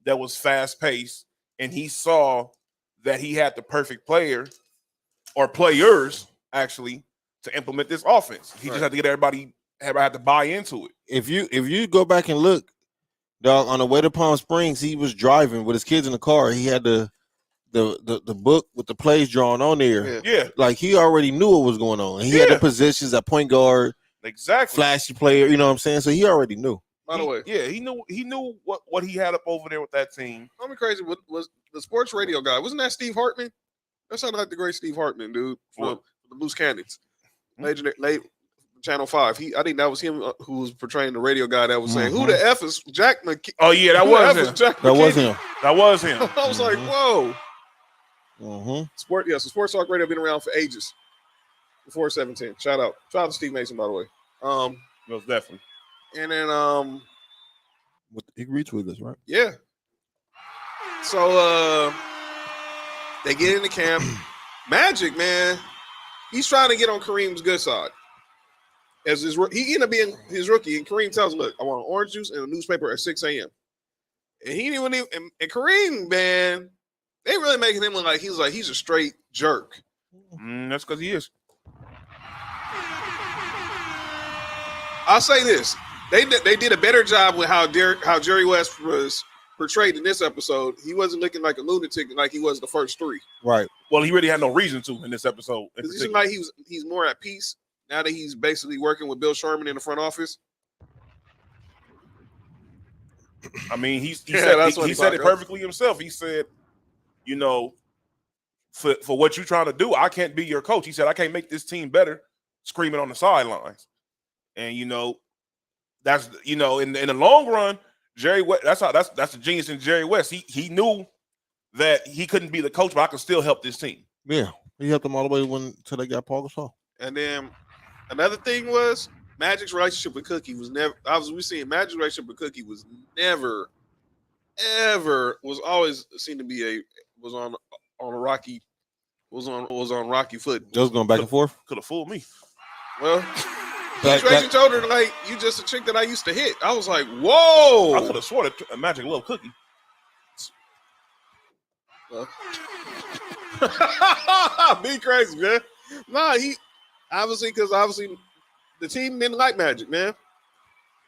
that was fast paced, and he saw that he had the perfect player or players actually to implement this offense. He just had to get everybody had to buy into it. If you go back and look, dog, on the way to Palm Springs, he was driving with his kids in the car. He had the book with the plays drawn on there. Yeah. Like he already knew what was going on. He had the positions at point guard, exactly, flashy player. You know what I'm saying? So he already knew. By the way, he knew what he had up over there with that team. I'm crazy. Was the sports radio guy? Wasn't that Steve Hartman? That sounded like the great Steve Hartman, dude, from the Loose Cannons, late Channel 5. I think that was him who was portraying the radio guy that was saying, "Who the F is Jack McKinney?" Oh yeah, that was him. That was him. That was him. I was like, "Whoa!" Mm-hmm. So Sports Talk Radio been around for ages. Before 710. Shout out to Steve Mason, by the way. Most definitely. And then he retweeted this, right? Yeah. So they get into camp. Magic, man, he's trying to get on Kareem's good side. As he ended up being his rookie, and Kareem tells him, "Look, I want orange juice and a newspaper at 6 a.m." And he didn't even. And Kareem, man, they really making him look like he's a straight jerk. That's because he is. I'll say this: they did a better job with how Jerry West was portrayed in this episode. He wasn't looking like a lunatic like he was the first three. Right. Well, he really had no reason to in this episode. It seemed like he's more at peace now that he's basically working with Bill Sherman in the front office. I mean, he said it perfectly himself. He said, you know, for what you're trying to do, I can't be your coach. He said, I can't make this team better screaming on the sidelines. And, you know, that's, you know, in the long run, Jerry West, that's the genius in Jerry West. He knew that he couldn't be the coach, but I could still help this team. Yeah. He helped them all the way until they got Paul Gasol. And then another thing was Magic's relationship with Cookie was never. We seen Magic's relationship with Cookie was never, ever was always seemed to be on rocky foot. It was going back and forth. Could have fooled me. Well, Tracy told her like, "You just a chick that I used to hit." I was like, "Whoa!" I could have sworn that Magic loved Cookie. Be crazy, man. Nah, he obviously the team didn't like Magic, man.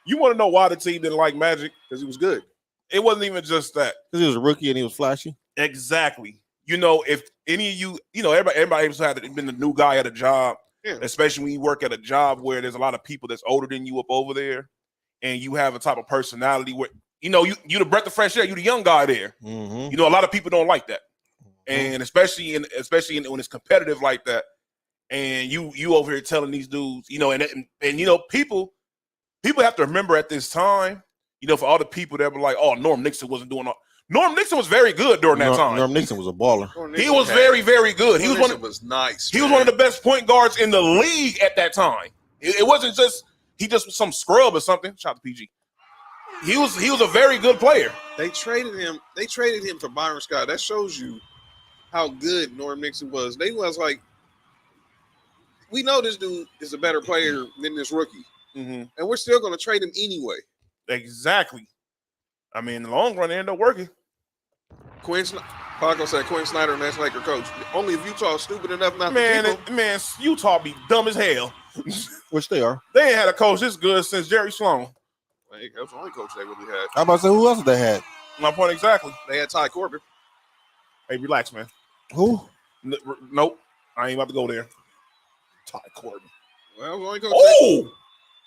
You want to know why the team didn't like Magic? Because he was good. It wasn't even just that. Because he was a rookie and he was flashy. Exactly. You know, if any of you, you know, everybody had been the new guy at a job, especially when you work at a job where there's a lot of people that's older than you up over there, and you have a type of personality where, you know, you the breath of fresh air, you the young guy there. Mm-hmm. You know, a lot of people don't like that. And especially when it's competitive like that, and you over here telling these dudes, you know, and you know, people have to remember at this time, you know, for all the people that were like, oh, Norm Nixon wasn't doing all. Norm Nixon was very good during that time. Norm Nixon was a baller. He was very, very good. He was nice. He was one of the best point guards in the league at that time. It wasn't just he just was some scrub or something. Shout out to PG. He was a very good player. They traded him for Byron Scott. That shows you how good Norm Nixon was. They was like, we know this dude is a better player than this rookie, and we're still going to trade him anyway. Exactly. I mean, in the long run, they end up working. Paco said Quinn Snyder, next Laker coach. Only if Utah is stupid enough not to keep him. Utah be dumb as hell. Which they are. They ain't had a coach this good since Jerry Sloan. That's the only coach they really had. I'm about to say, who else did they had? My point exactly. They had Ty Corbin. Hey, relax, man. Who? Nope. I ain't about to go there. Ty Corbin. Well, that was the only coach. Oh!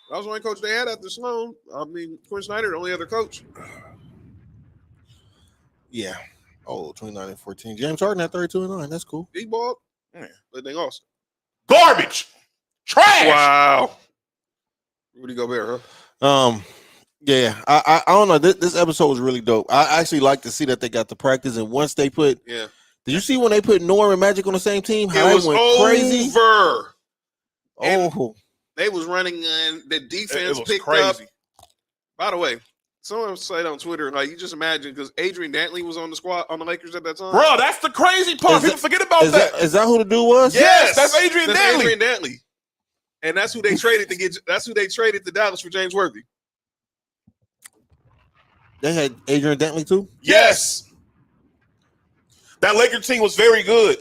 That was the only coach they had after Sloan. I mean, Quinn Snyder, the only other coach. Yeah. Oh, 29 and 14. James Harden had 32 and 9. That's cool. Big ball. Yeah. But they lost. Garbage. Trash. Wow. Rudy Gobert, huh? Yeah. I don't know. This episode was really dope. I actually like to see that they got the practice, and once they put Did you see when they put Norm and Magic on the same team? How it was went crazy. Oh. They was running and the defense was picked crazy. up. By the way, someone said on Twitter, like, you just imagine, because Adrian Dantley was on the squad on the Lakers at that time. Bro, that's the crazy part. People forget about that. Is that who the dude was? Yes, that's Adrian Dantley. Adrian Dantley. And that's who they traded to Dallas for James Worthy. They had Adrian Dantley too. Yes. That Laker team was very good.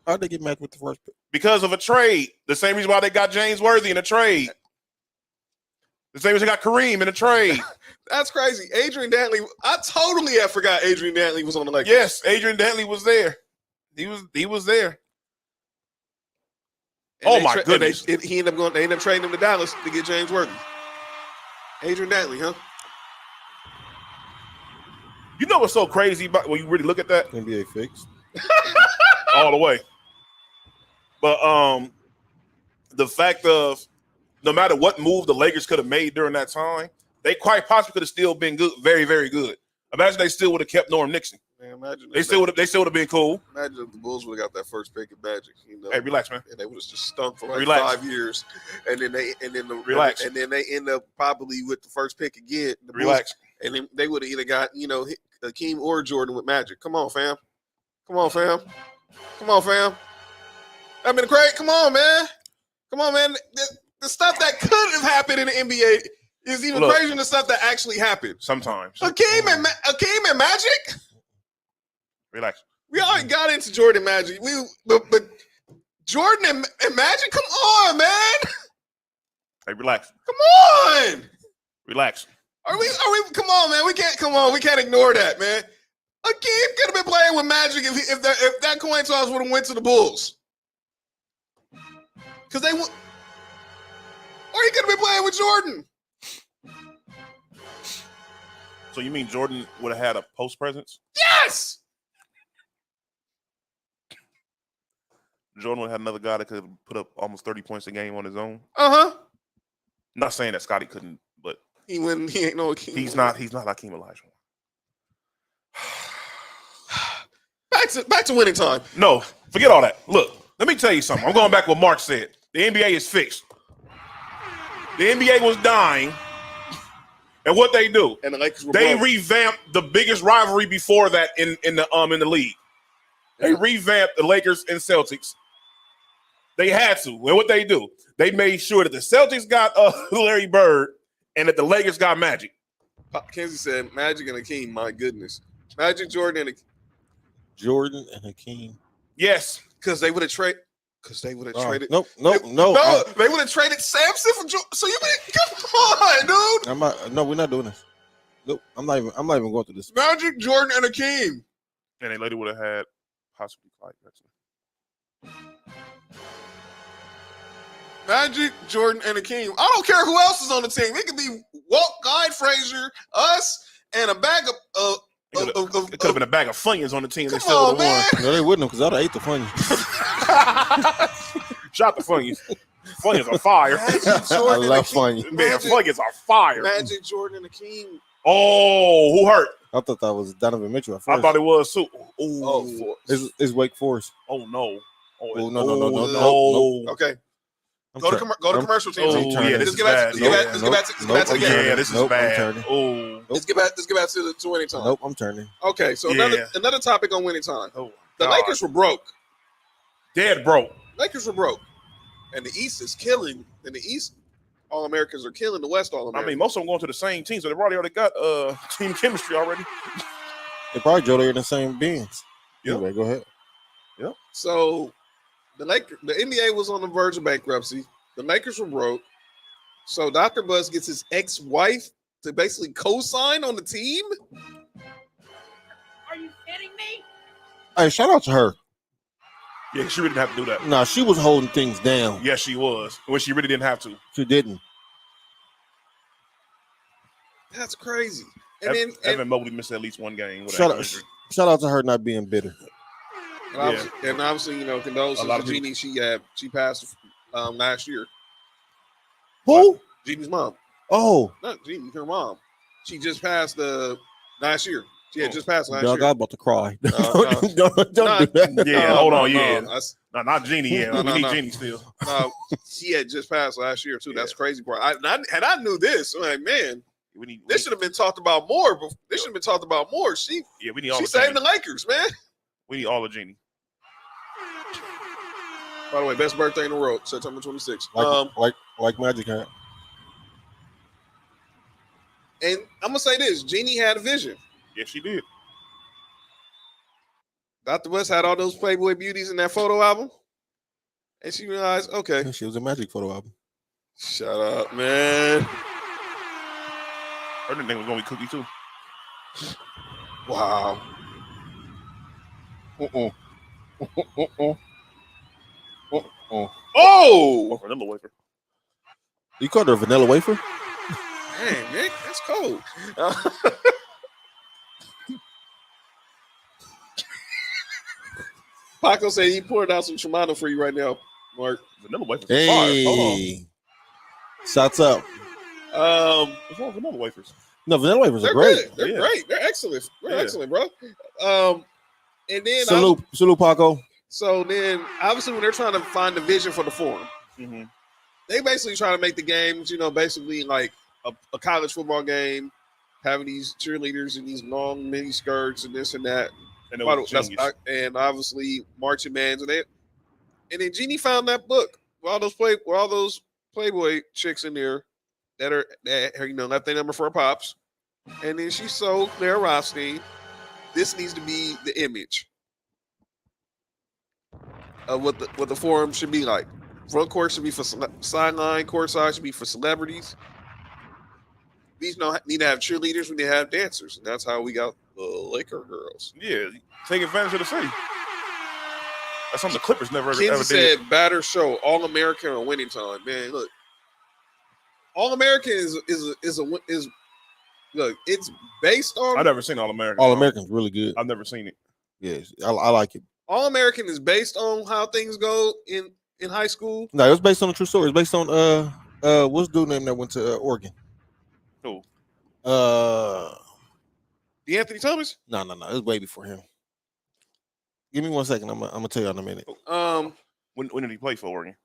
How'd they get matched with the first pick? Because of a trade. The same reason why they got James Worthy in a trade. The same reason they got Kareem in a trade. That's crazy. Adrian Dantley. I totally have forgot Adrian Dantley was on the Lakers. Yes, Adrian Dantley was there. He was there. And my goodness. They ended up trading him to Dallas to get James Worthy. Adrian Dantley, huh? You know what's so crazy about when you really look at that? NBA fixed. All the way. But the fact of no matter what move the Lakers could have made during that time, they quite possibly could have still been good, very, very good. Imagine they still would have kept Norm Nixon. Man, imagine They still would have been cool. Imagine if the Bulls would have got that first pick of Magic. You know, Hey, relax, man. and they would have just stunk for like Relax. 5 years, and then they Relax. and then they end up probably with the first pick again. The Bulls, Relax. and then they would have either got Hakeem or Jordan with Magic. Come on, fam. Come on, fam. Come on, fam. That'd been great. Come on, man. Come on, man. The stuff that could have happened in the NBA is even crazier than the stuff that actually happened. Sometimes. Hakeem and Magic. Relax. We already got into Jordan Magic. But Jordan and Magic, come on, man. Hey, relax. Come on. Relax. Are we come on, man. We can't ignore that, man. Hakeem could have been playing with Magic if that coin toss would have went to the Bulls. Because they would, or he could have been playing with Jordan. So you mean Jordan would have had a post presence? Yes. Jordan would have had another guy that could put up almost 30 points a game on his own. Uh-huh. Not saying that Scottie couldn't, but He ain't no Hakeem. he's not Hakeem Olajuwon. Back to winning time. No, forget all that. Look, let me tell you something. I'm going back to what Mark said. The NBA is fixed. The NBA was dying. And what they do? And the Lakers were They broke. revamped the biggest rivalry before that in the league. They revamped the Lakers and Celtics. They had to. And what they do? They made sure that the Celtics got Larry Bird and that the Lakers got Magic. Kenzie said Magic and Hakeem, my goodness. Magic, Jordan, and Hakeem. Yes. because they would have traded. Because they would have traded. No. They would have traded Samson for Jordan. So you mean, come on, dude. No, we're not doing this. Nope. I'm not even going through this. Magic, Jordan, and Hakeem. And they later would have had possibly Clyde Drexler. Magic, Jordan, and Hakeem. I don't care who else is on the team. It could be Walt, Guy, Frazier, us, and a bag of. It could have been a bag of Funyuns on the team. They Come still on, would have man. No, they wouldn't because I'd have ate the funny. won. Shot the Funyuns. Funyuns are fire. Magic, I Jordan, love and Hakeem. funny. Man, Funyuns are fire. Magic, Jordan, and Hakeem. Oh, who hurt? I thought that was Donovan Mitchell at I first. thought it was too. Oh, It's Wake Forest. Oh no. Oh, no. okay. I'm Go to turn- commercial team. Oh, turning. yeah, this Let's is get back. bad. Let's get back to the game. Yeah, this is Nope, I'm bad. turning. Oh. Let's get back to winning time. Nope, I'm turning. Okay, so Yeah. another topic on winning time. Oh, The God. Lakers were broke. Dead broke. Lakers were broke, and the East is killing. And the East All Americans are killing the West All I Americans. mean, most of them going to the same team, so they've already got team chemistry already. They probably Joe in the same beans. Yep. Anyway, go ahead. So the NBA was on the verge of bankruptcy. The Lakers were broke. So Dr. Buzz gets his ex-wife to basically co-sign on the team. Are you kidding me? Hey, shout out to her. Yeah, she really didn't have to do that. Nah, she was holding things down. Yes, she was. When she really didn't have to. She didn't. That's crazy. And then Evan Mobley missed at least one game. With Shout that out, injury. shout out to her not being bitter. obviously, condolences A lot to of people- Jeannie. She passed last year. Who? Jeannie's mom. Oh, Not Jeannie, her mom. She just passed last year. She had just passed last dog, year. I'm about to cry. no. don't Nah, do that. Yeah, hold on. No, Yeah. that's- No, not Jeannie. Yeah, No, we no, need no. Jeannie still. she had just passed last year too. That's Yeah. crazy part. I knew this. I'm like, man, We need. this should have been talked about more. But this should have been talked about more. She We need all of saved Jeannie. the Lakers, man. We need all of Jeannie. By the way, best birthday in the world, September 26th. Like Magic had. And I'm gonna say this: Jeannie had a vision. Yes, she did. Dr. West had all those Playboy beauties in that photo album, and she realized, okay, She was a Magic photo album. shut up, man. Her name was gonna be Cookie too. Wow. Oh, Vanilla wafer. You called her a vanilla wafer? man, Nick, that's cold. Paco said he poured out some Shimano for you right now, Mark. Vanilla wafers. Hey. Hold on. Hey, shots up. What's wrong with vanilla wafers? No, vanilla wafers They're are great. good. They're great. They're excellent. They're excellent, bro. And then Salute, Paco. So then, obviously, when they're trying to find the vision for the forum, they basically try to make the games, basically like a college football game, having these cheerleaders in these long mini skirts and this and that, and obviously marching bands and that. And then Jeannie found that book with all those Playboy chicks in there that left their number for her pops, and then she sold Claire Rothstein. This needs to be the image of what the forum should be like. Front court should be for sideline, court side should be for celebrities. We need to have cheerleaders, we need to have dancers, and that's how we got the Laker girls. Yeah, take advantage of the city. That's something the Clippers never ever Kinsey did. said, "Batter show, All American or winning time." Man, look, All American is look. It's based on. I've never seen All American. All American's really good. I've never seen it. Yes, I like it. All American is based on how things go in high school. No, it was based on a true story. It's based on what's the dude name that went to Oregon? Who? DeAnthony Thomas? No. It was way before him. Give me 1 second. I'm gonna tell you in a minute. When did he play for Oregon?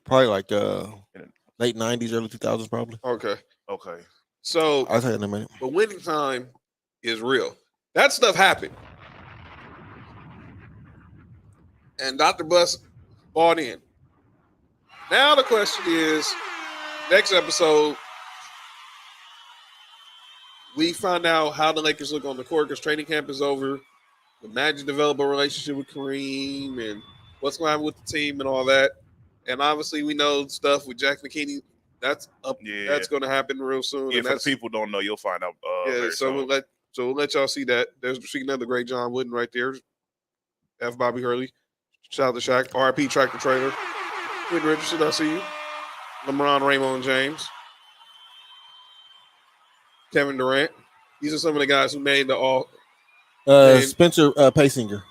Probably like late 90s, early 2000s, probably. Okay. So I'll tell you in a minute. But winning time is real. That stuff happened. And Dr. Bus bought in. Now the question is, next episode, we find out how the Lakers look on the court because training camp is over. The Magic develop a relationship with Kareem and what's going to happen with the team and all that. And obviously we know stuff with Jack McKinney. That's up. Yeah. That's going to happen real soon. Yeah, and for the people don't know, you'll find out. We'll let y'all see that. There's another great John Wooden right there. F. Bobby Hurley. Shout out to Shaq. RIP Tractor Trailer. Quinn Richardson, I see you. LeBron, Raymond James. Kevin Durant. These are some of the guys who made the all. Spencer Paysinger.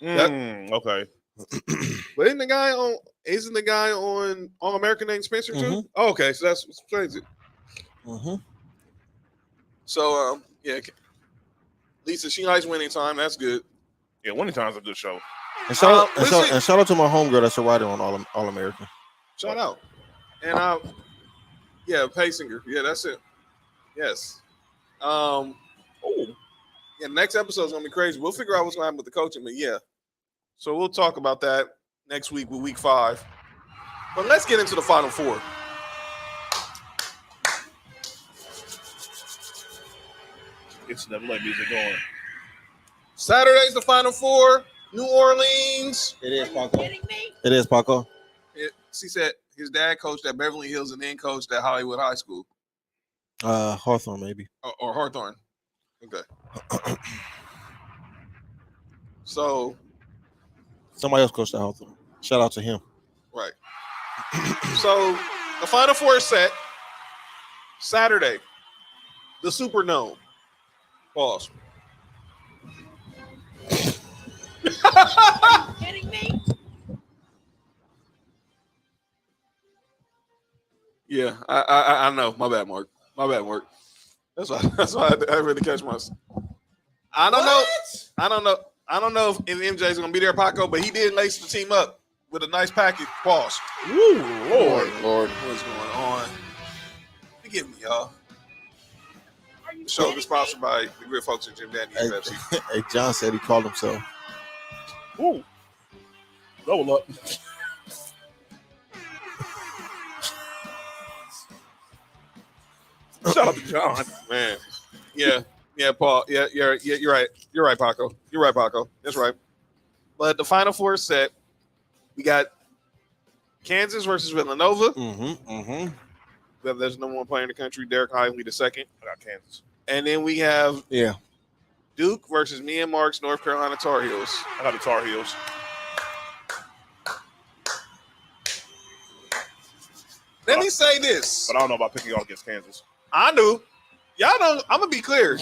Okay. But isn't the guy on All American named Spencer too? Mm-hmm. Oh, okay, so that's what's crazy. Mm-hmm. So yeah. Lisa, she likes winning time. That's good. Yeah, winning time's a good show. And shout out to my homegirl that's a writer on All American. Shout out. And Paysinger. Yeah, that's it. Yes. Yeah, next episode's gonna be crazy. We'll figure out what's gonna happen with the coaching, but yeah. So we'll talk about that next week with week 5. But let's get into the Final Four. It's never let music going. Saturday's the Final Four. New Orleans. It is, Paco. It is, Paco. She said his dad coached at Beverly Hills and then coached at Hollywood High School. Hawthorne, maybe. Or Hawthorne. Okay. So. Somebody else coached at Hawthorne. Shout out to him. Right. So, the Final Four is set. Saturday. The Superdome. Pause. Are you kidding me? Yeah, I know. My bad, Mark. That's why I really catch myself. I don't know if MJ's gonna be there, Paco, but he did lace the team up with a nice package. Pause. Woo, Lord. What's going on? Forgive me, y'all. The show is sponsored by the great folks at Jim Dandy and Pepsi. Hey, John said he called himself. Woo. Double up. Shout out to John. Man. Yeah, Paul. Yeah, you're right. You're right, Paco. You're right, Paco. That's right. But the Final Four is set. We got Kansas versus Villanova. There's no one player in the country. Derek Lively the second. I got Kansas. And then we have Yeah. Duke versus me and Mark's North Carolina Tar Heels. I got the Tar Heels. Let me say this. But I don't know about picking y'all against Kansas. I knew. Y'all don't. I'm going to be clear.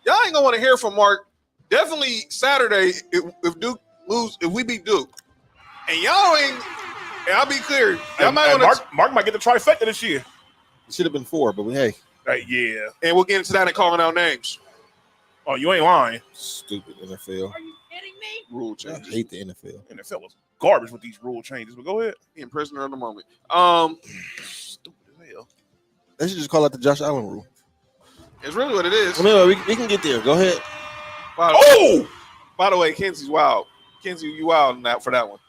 Y'all ain't going to want to hear from Mark. Definitely Saturday if Duke lose, if we beat Duke. And y'all ain't, and I'll be clear. Y'all might want to. Mark might get the trifecta this year. It should have been 4, but hey. Yeah. And we'll get into that and calling out names. Oh, you ain't lying. Stupid NFL. Are you kidding me? Rule I changes. hate the NFL. NFL was garbage with these rule changes, but go ahead. Being prisoner of the moment. Stupid as hell. They should just call it the Josh Allen rule. It's really what it is. I mean, we can get there. Go ahead. By the way, Kenzie's wild. Kenzie, you wild on that for that one.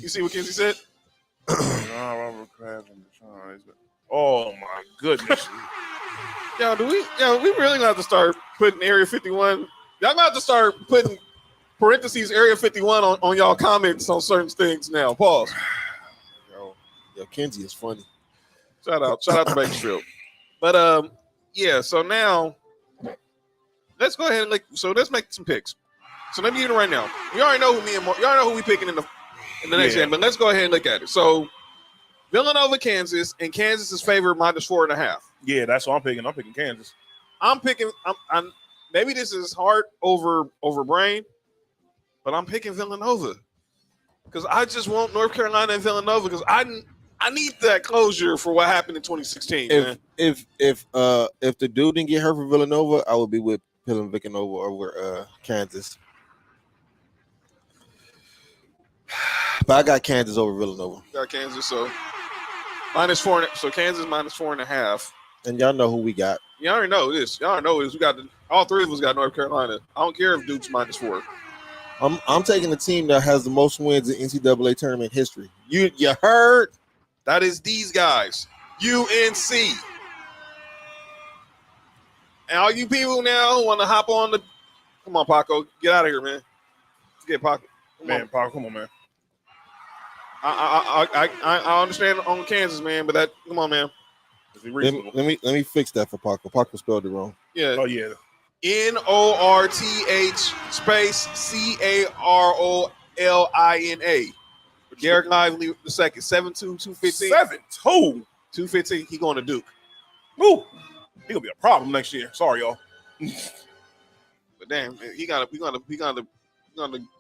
You see what Kenzie said? Oh my goodness. Yo, we really gonna have to start putting Area 51. Y'all gonna have to start putting parentheses Area 51 on y'all comments on certain things now. Pause. Yo, Kenzie is funny. Shout out to Bakersfield. But yeah, so now let's go ahead and let's make some picks. So let me get it right now. You already know who you already know who we picking in the next game, but let's go ahead and look at it. So Villanova, Kansas, and Kansas is favored -4.5. Yeah, that's what I'm picking. I'm picking Kansas. I'm maybe this is heart over brain, but I'm picking Villanova because I just want North Carolina and Villanova because I need that closure for what happened in 2016. Man. If the dude didn't get hurt for Villanova, I would be with Pillen Villanova over Kansas. But I got Kansas over Villanova. Got Kansas, so -4. So Kansas -4.5. And y'all know who we got. You already know this. Y'all already know this. We got all three of us got North Carolina. I don't care if Duke's -4. I'm taking the team that has the most wins in NCAA tournament history. You heard? That is these guys. UNC. And all you people now want to hop on the. Come on, Paco. Get out of here, man. Get Paco. Paco, come on, man. I understand on Kansas, man, but come on, man. Let me fix that for Paco. Paco spelled it wrong. Yeah. Oh yeah. NORTH space CAROLINA. Derek Lively the second, 7'2", 215. 7'2". 215. He going to Duke. Ooh, he gonna be a problem next year. Sorry, y'all. But damn, we gotta get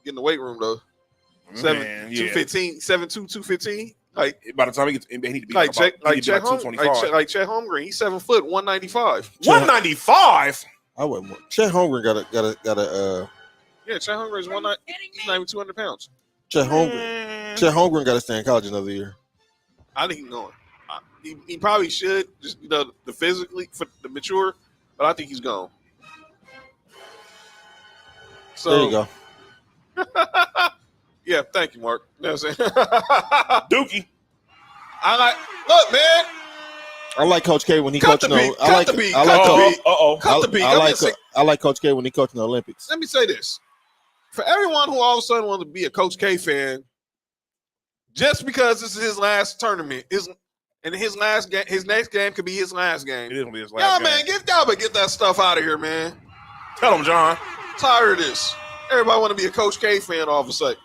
in the weight room though. 215, 7'2", 215. Like by the time he gets, he need to be like Chet Holmgren. Like Chet Holmgren. He's 7 foot, 195. 195. I wouldn't. Chet Holmgren got a. Yeah, Chet Holmgren is 190. He's not even 200 pounds. Chet Holmgren got to stay in college another year. I think he's going. He probably should just the physically for the mature, but I think he's gone. So there you go. Yeah, thank you, Mark. You know what I'm saying? Dookie. Look, man. I like Coach K when he coaching. I like Coach K when he coaching the Olympics. Let me say this: for everyone who all of a sudden wants to be a Coach K fan, just because this is his last tournament, his next game could be his last game. It is gonna be his last game. Man, get that stuff out of here, man. Tell him, John. Tired of this. Everybody want to be a Coach K fan all of a sudden.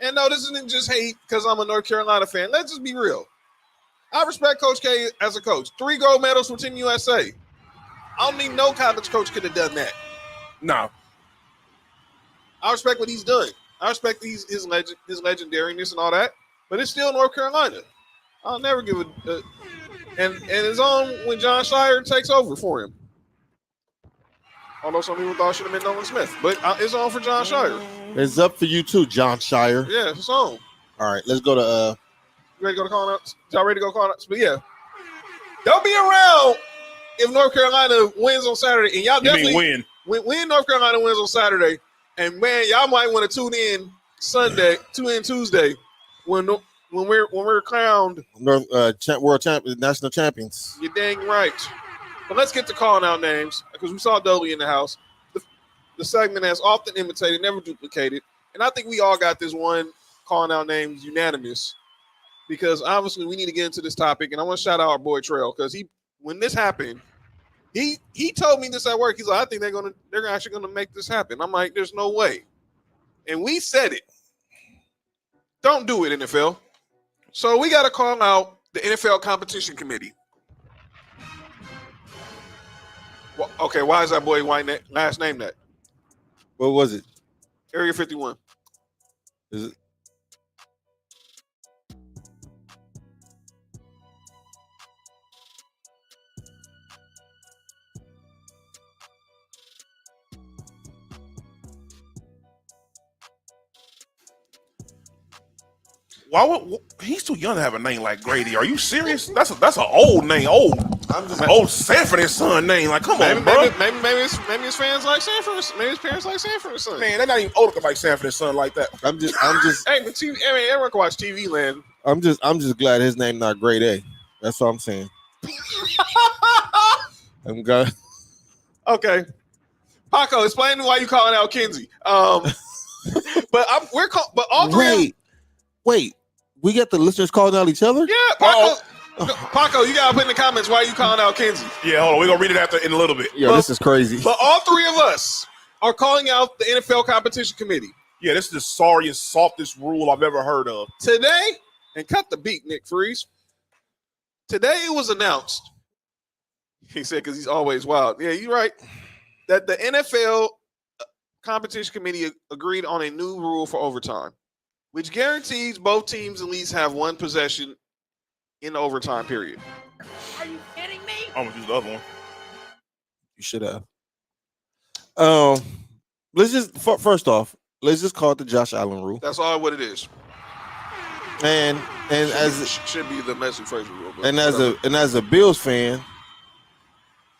And no, this isn't just hate because I'm a North Carolina fan. Let's just be real. I respect Coach K as a coach. 3 gold medals from Team USA. I don't think no college coach could have done that. No. I respect what he's done. I respect his legendariness and all that. But it's still North Carolina. I'll never give and it's on when John Shire takes over for him. Although some people thought it should have been Nolan Smith. But it's on for John Shire. It's up for you too, John Shire. Yeah, it's on. All right, let's go to You ready to go to call outs? Y'all ready to go call outs? But yeah. Don't be around if North Carolina wins on Saturday. And y'all definitely win. When North Carolina wins on Saturday, And man, y'all might want to tune in Tuesday when we're crowned World champion, national champions. You're dang right. But let's get to calling out names because we saw Dolly in the house. The segment has often imitated, never duplicated. And I think we all got this one calling out names unanimous because obviously we need to get into this topic. And I want to shout out our boy Trail because when this happened, he told me this at work. He's like, I think they're actually gonna make this happen. I'm like, there's no way. And we said it. Don't do it, NFL. So we got to call out the NFL Competition Committee. Well, okay, why is that boy White last name that? What was it? Area 51. Is it? Why would he's too young to have a name like Grady? Are you serious? That's an old name. I'm just old Sanford and Son name. Like, come on, bro. Maybe his fans like Sanford. Maybe his parents like Sanford and Son. Man, they're not even old enough like Sanford and Son like that. I'm just. Hey, but everyone can watch TV Land. I'm just glad his name not Grade A. That's what I'm saying. I'm glad. Okay, Paco, explain why you calling out Kinsey. But all three. Wait. We got the listeners calling out each other? Yeah, Paco, you gotta put in the comments why you calling out Kinsey. Yeah, hold on. We're gonna read it in a little bit. Yo, this is crazy. But all three of us are calling out the NFL Competition Committee. Yeah, this is the sorriest, softest rule I've ever heard of. Today, and cut the beat, Nick Freeze. Today it was announced, he said, because he's always wild. Yeah, you're right. That the NFL Competition Committee agreed on a new rule for overtime, which guarantees both teams at least have one possession in the overtime period. Are you kidding me? I'm gonna use the other one. You should have. Let's just first off, let's just call it the Josh Allen rule. That's all what it is. And should be the message phrase rule. And as a Bills fan,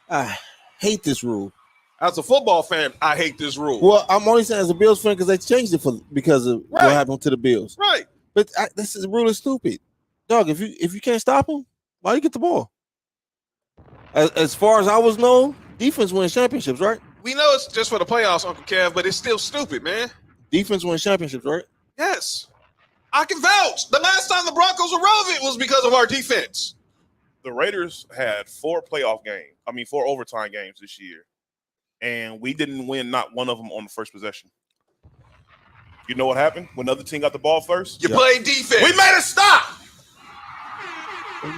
I hate this rule. As a football fan, I hate this rule. Well, I'm only saying as a Bills fan because they changed it because of what happened to the Bills. Right. But this rule is stupid. Dog, if you can't stop them, why you get the ball? As far as I was known, defense wins championships, right? We know it's just for the playoffs, Uncle Kev, but it's still stupid, man. Defense wins championships, right? Yes. I can vouch. The last time the Broncos were relevant was because of our defense. The Raiders had 4 overtime games this year, and we didn't win not one of them on the first possession. You know what happened when the other team got the ball first? You played defense. We made it stop.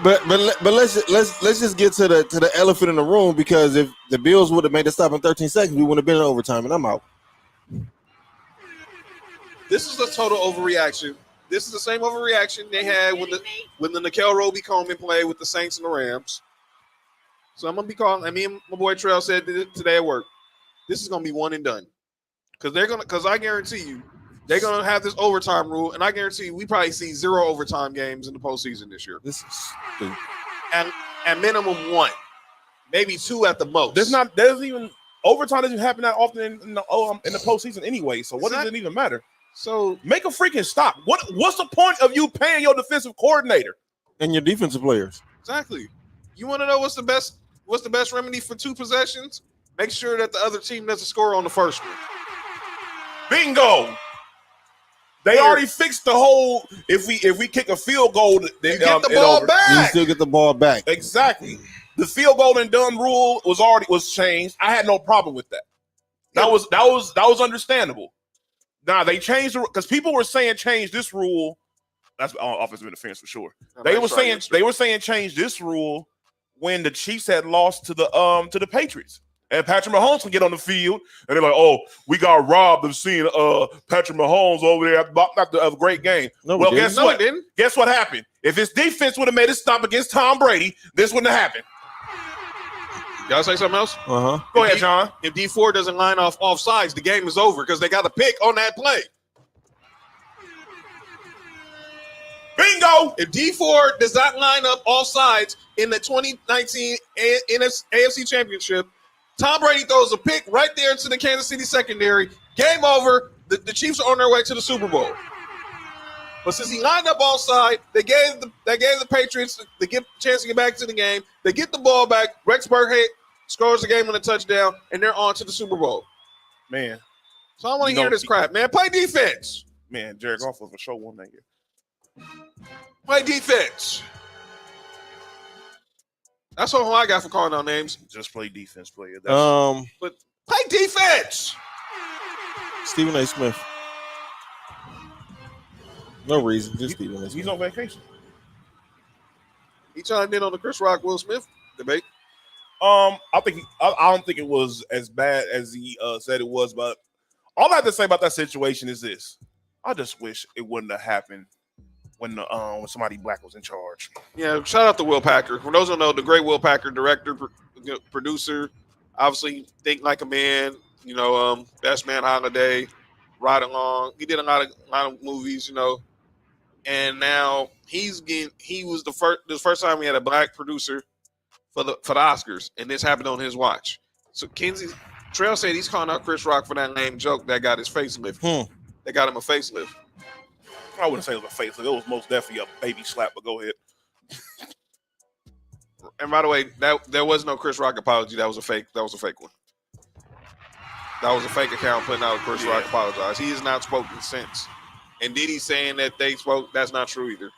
But let's just get to the elephant in the room, because if the Bills would have made it stop in 13 seconds, we wouldn't have been in overtime, and I'm out. This is a total overreaction. This is the same overreaction they had when the Nickel Roby Coleman played with the Saints and the Rams. So I'm gonna be calling. I mean, my boy Trail said today at work, this is gonna be one and done, because I guarantee you they're gonna have this overtime rule, and I guarantee you we probably see 0 overtime games in the postseason this year. This is stupid. And at minimum 1, maybe 2 at the most. There's even overtime doesn't happen that often in the postseason anyway. So what does it even matter? So make a freaking stop. What's the point of you paying your defensive coordinator and your defensive players? Exactly. You want to know what's the best remedy for 2 possessions? Make sure that the other team doesn't score on the first one. Bingo. They already fixed the whole. If we kick a field goal, you get the ball back. You still get the ball back. Exactly. The field goal and done rule was changed. I had no problem with that. That was understandable. Now they changed because people were saying change this rule. That's offensive interference for sure. They were saying change this rule when the Chiefs had lost to the Patriots. And Patrick Mahomes can get on the field, and they're like, "Oh, we got robbed of seeing Patrick Mahomes over there after a great game." No, well, guess what? Didn't. Guess what happened? If his defense would have made a stop against Tom Brady, this wouldn't have happened. Y'all say something else? Go ahead, John. If D4 doesn't line off sides, the game is over because they got a pick on that play. Bingo! If D4 does not line up off sides in the 2019 AFC Championship, Tom Brady throws a pick right there into the Kansas City secondary, Game over. The Chiefs are on their way to the Super Bowl. But since he lined up offside, they gave the Patriots the chance to get back to the game. They get the ball back. Rex Burkhead scores the game on a touchdown, and they're on to the Super Bowl. Man. So I want to hear this crap, man. Play defense. Man, Jared Goff was for sure won that year. Play defense. That's all I got for calling out names. Just play defense, player. But play defense. Stephen A. Smith. No reason, just Stephen A. Smith. He's on vacation. He chimed in on the Chris Rock Will Smith debate. I don't think it was as bad as he said it was, but all I have to say about that situation is this: I just wish it wouldn't have happened when somebody black was in charge. Yeah, shout out to Will Packer. For those who don't know, the great Will Packer, director, producer, obviously Think Like a Man, Best Man Holiday, Ride Along. He did a lot of movies, and now he was the first time we had a black producer for the Oscars, and this happened on his watch. So Trail said he's calling out Chris Rock for that lame joke that got his facelift. That got him a facelift. I wouldn't say it was a facelift. It was most definitely a baby slap, but go ahead. And by the way, there was no Chris Rock apology. That was a fake. That was a fake one. That was a fake account putting out Chris Rock apologized. He has not spoken since. And Diddy saying that they spoke, that's not true either.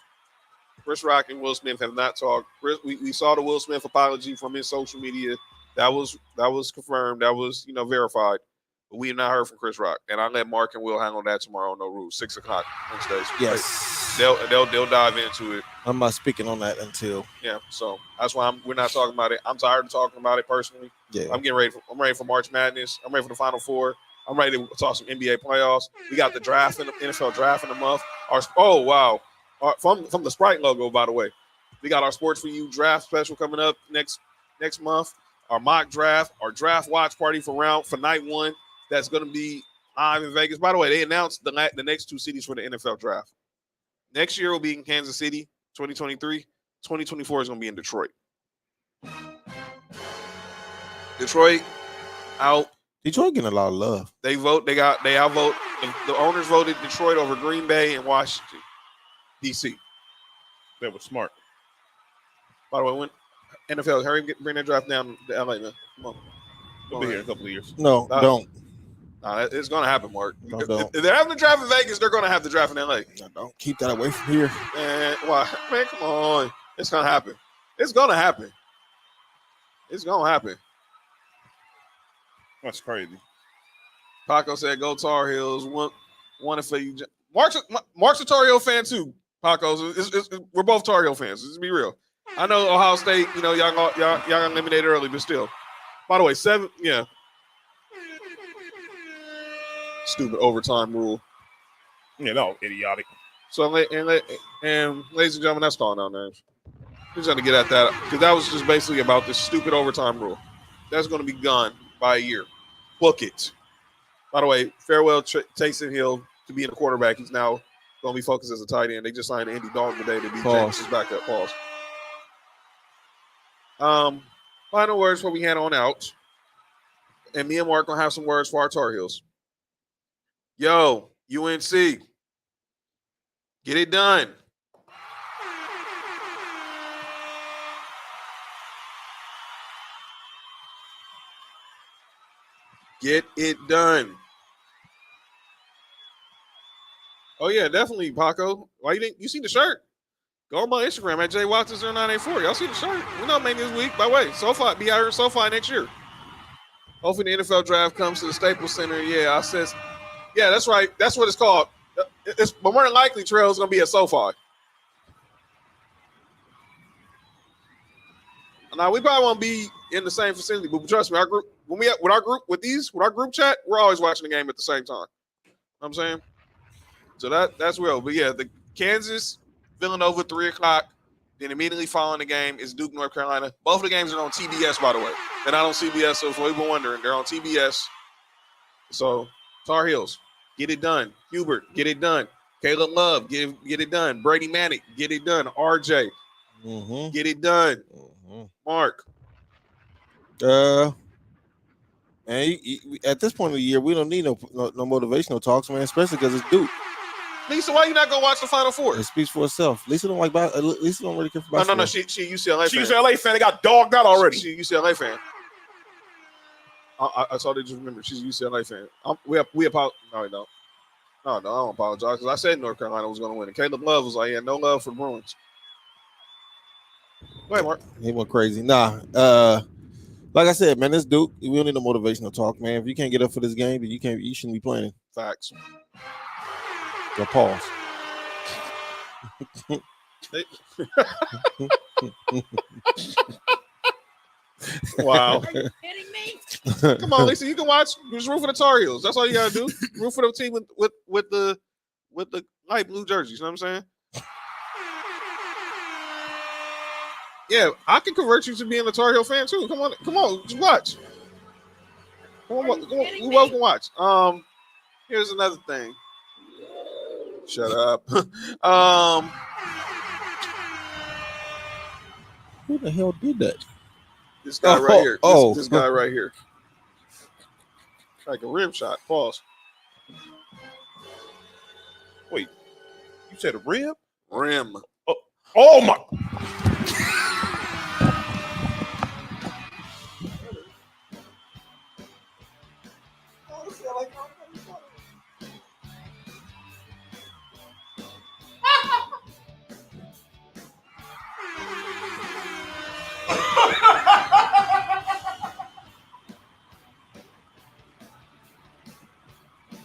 Chris Rock and Will Smith have not talked. We saw the Will Smith apology from his social media. That was confirmed. That was verified. But we have not heard from Chris Rock. And I'll let Mark and Will handle that tomorrow. No rules. 6:00 Wednesdays. Yes. They'll dive into it. I'm not speaking on that until. Yeah. So that's why we're not talking about it. I'm tired of talking about it personally. Yeah. I'm ready for March Madness. I'm ready for the Final Four. I'm ready to talk some NBA playoffs. We got the draft in the NFL draft in the month. From the Sprite logo, by the way. We got our Sports for You draft special coming up next month. Our mock draft, our draft watch party for night one. That's going to be live in Vegas. By the way, they announced the next two cities for the NFL draft. Next year will be in Kansas City, 2023. 2024 is going to be in Detroit. Detroit out. Detroit getting a lot of love. They outvote. The owners voted Detroit over Green Bay and Washington, D.C. They were smart. By the way, when NFL, hurry bring that draft down to L.A., man. Come on. We'll be here in a couple of years. No, don't. Nah, it's going to happen, Mark. Don't. If they're having the draft in Vegas, they're going to have the draft in L.A. No, don't keep that away from here. Man, why? Man, come on. It's going to happen. It's going to happen. It's going to happen. That's crazy. Paco said, "Go Tar Heels." One for you. Mark's a Tar Heel fan too. Paco, we're both Tar Heel fans. Let's be real. I know Ohio State. Y'all got eliminated early, but still. By the way, 7. Yeah. Stupid overtime rule. Yeah, no, idiotic. So and ladies and gentlemen, that's calling out names. We're trying to get at that because that was just basically about this stupid overtime rule. That's going to be gone by a year. Book it. By the way, farewell Taysom Hill to being a quarterback. He's now going to be focused as a tight end. They just signed Andy Dalton today to be James' backup. Pause. Final words before we head on out. And me and Mark going to have some words for our Tar Heels. Yo, UNC. Get it done. Get it done. Oh yeah, definitely, Paco. Why you think you seen the shirt? Go on my Instagram at jwatson0984. Y'all see the shirt? We're not making this week. By the way, SoFi be out here in SoFi next year. Hopefully the NFL draft comes to the Staples Center. Yeah, yeah, that's right. That's what it's called. But more than likely, Trail is gonna be at SoFi. Now we probably won't be in the same facility, but trust me, our group with our group chat, we're always watching the game at the same time. You know what I'm saying? So that's real. But yeah, the Kansas Villanova 3:00. Then immediately following the game is Duke, North Carolina. Both of the games are on TBS, by the way. They're not on CBS, so if you've been wondering, they're on TBS. So Tar Heels, get it done. Hubert, get it done. Caleb Love, get it done. Brady Manick, get it done. RJ, get it done. Mark. And And at this point of the year, we don't need no motivational talks, man. Especially because it's Duke. Lisa, why you not gonna watch the Final Four? It speaks for itself. Lisa don't like. Lisa don't really care for basketball. No. She UCLA. She UCLA fan. They got dogged out already. She UCLA fan. I saw they just remember she's a UCLA fan. We apologize. No, we don't. No, I don't apologize because I said North Carolina was going to win. And Caleb Love was like, yeah, no love for the Bruins. Go ahead, Mark. He went crazy. Nah, like I said, man, it's Duke. We don't need no motivational talk, man. If you can't get up for this game, then you shouldn't be playing. Facts. Your pause. Wow. Are you kidding me? Come on, Lisa, you can watch. Just root for the Tar Heels. That's all you gotta do. Root for the team with the light blue jerseys. You know what I'm saying? Yeah, I can convert you to being a Tar Heel fan too. Come on, just watch. Come on, who else can watch? Here's another thing. Shut up. Who the hell did that? This guy right here. Oh. This guy right here. Like a rim shot. Pause. Wait, you said a rib? Rim. Oh my!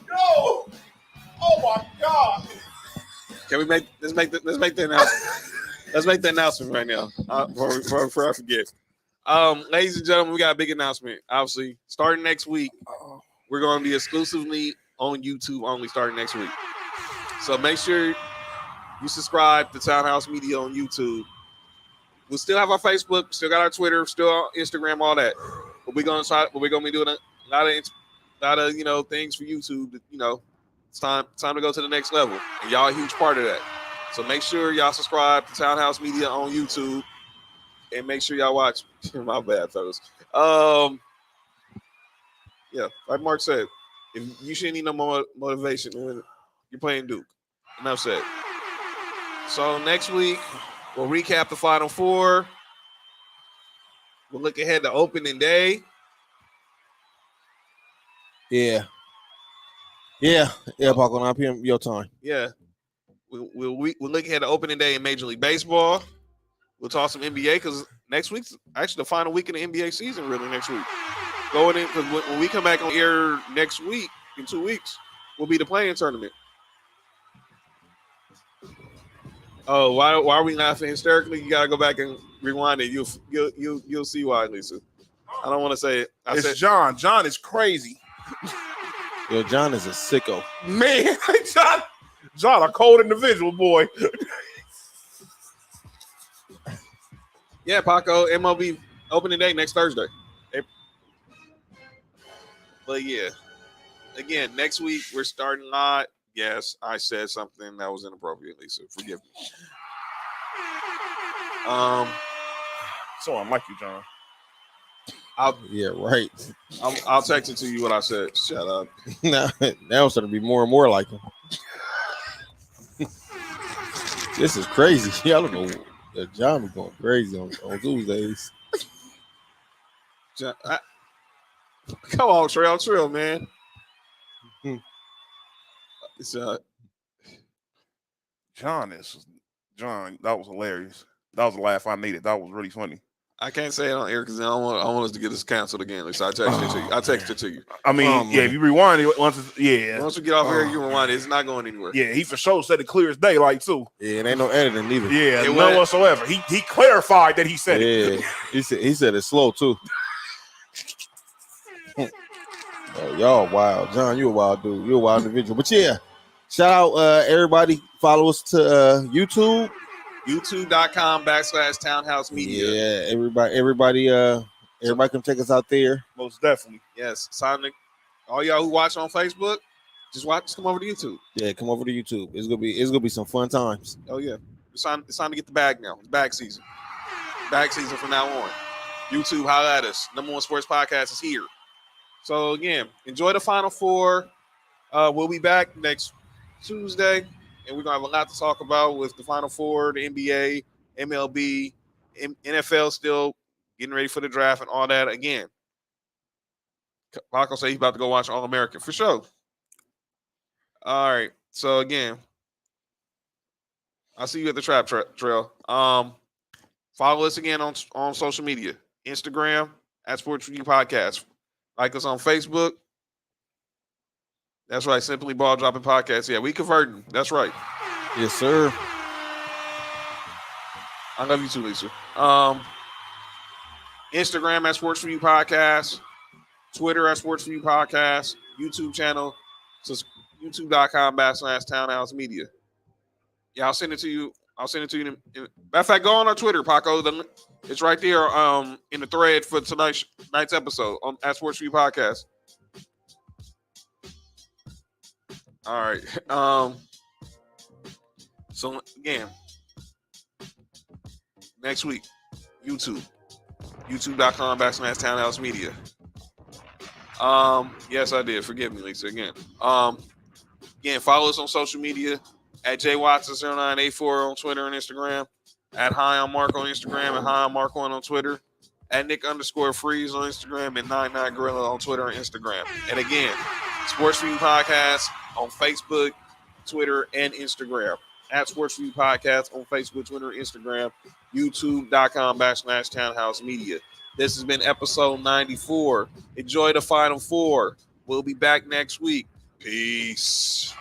No! Oh my God! Can we let's make the announcement. Let's make the announcement right now. Before I forget. Ladies and gentlemen, we got a big announcement. Obviously, starting next week, we're going to be exclusively on YouTube only starting next week. So make sure you subscribe to Townhouse Media on YouTube. We'll still have our Facebook, still got our Twitter, still our Instagram, all that. But we're gonna be doing a lot of things for YouTube. It's time to go to the next level, and y'all a huge part of that. So make sure y'all subscribe to Townhouse Media on YouTube, and make sure y'all watch. My bad, fellas. Yeah, like Mark said, if you shouldn't need no more motivation when you're playing Duke. Enough said. So next week we'll recap the Final Four. We'll look ahead to opening day. Yeah, Paco, 9 p.m. your time. Yeah. We'll look ahead to opening day in Major League Baseball. We'll talk some NBA because next week's actually the final week of the NBA season, really, next week. Going in, because when we come back on air next week, in 2 weeks, will be the playing tournament. Oh, why are we laughing hysterically? You gotta go back and rewind it. You'll see why, Lisa. I don't want to say it. It's John. John is crazy. Yo, John is a sicko. Man, John, a cold individual, boy. Yeah, Paco, MLB opening day next Thursday. But yeah, again, next week we're starting live. Yes, I said something that was inappropriate, Lisa. Forgive me. So unlike you, John. Yeah, right. I'll text it to you what I said. Shut up. now it's going to be more and more like him. This is crazy. I don't know. John is going crazy on Tuesdays. John, come on, Trill, man. It's John, that was hilarious. That was the laugh I needed. That was really funny. I can't say it on air because I want us to get this canceled again. At least I texted it to you. I texted it to you. I mean, if you rewind it once we get off here, you rewind it. It's not going anywhere. Yeah, he for sure said it clear as daylight too. Yeah, and ain't no editing neither. Yeah, none whatsoever. He clarified that he said it. Yeah, he said it slow too. Oh, y'all wild. John, you a wild dude. You a wild individual. But yeah, shout out everybody. Follow us to YouTube. YouTube.com/Townhouse Media. Yeah, everybody come check us out there. Most definitely. Yes. All y'all who watch on Facebook, just come over to YouTube. Yeah, come over to YouTube. It's gonna be some fun times. Oh yeah. It's time to get the bag now. It's bag season. Bag season from now on. YouTube, holla at us. #1 sports podcast is here. So again, enjoy the Final Four. We'll be back next Tuesday, and we're gonna have a lot to talk about with the Final Four, the NBA, MLB, NFL still getting ready for the draft and all that. Again, Paco say he's about to go watch All American for sure. All right. So again, I'll see you at the Trap Trail. Follow us again on social media. Instagram at Sports Review Podcast. Like us on Facebook. That's right. Simply Ball Dropping Podcast. Yeah, we converting. That's right. Yes, sir. I love you too, Lisa. Instagram at Sports Review Podcast. Twitter at Sports Review Podcast. YouTube channel. So youtube.com/Townhouse Media. Yeah, I'll send it to you. Matter of fact, go on our Twitter, Paco. It's right there in the thread for tonight's episode on at Sports Review Podcast. All right. So again, next week, youtube.com/Townhouse Media. Yes, I did. Forgive me, Lisa. Again, follow us on social media at jwatson0984 on Twitter and Instagram, at Hi I'm Mark on Instagram, and Hi I'm Mark1 on Twitter, at Nick_Freeze on Instagram, and 99Gorilla on Twitter and Instagram. And again, Sports Review Podcast on Facebook, Twitter, and Instagram. At Sports Review Podcast on Facebook, Twitter, and Instagram. YouTube.com/Townhouse Media. This has been episode 94. Enjoy the Final Four. We'll be back next week. Peace.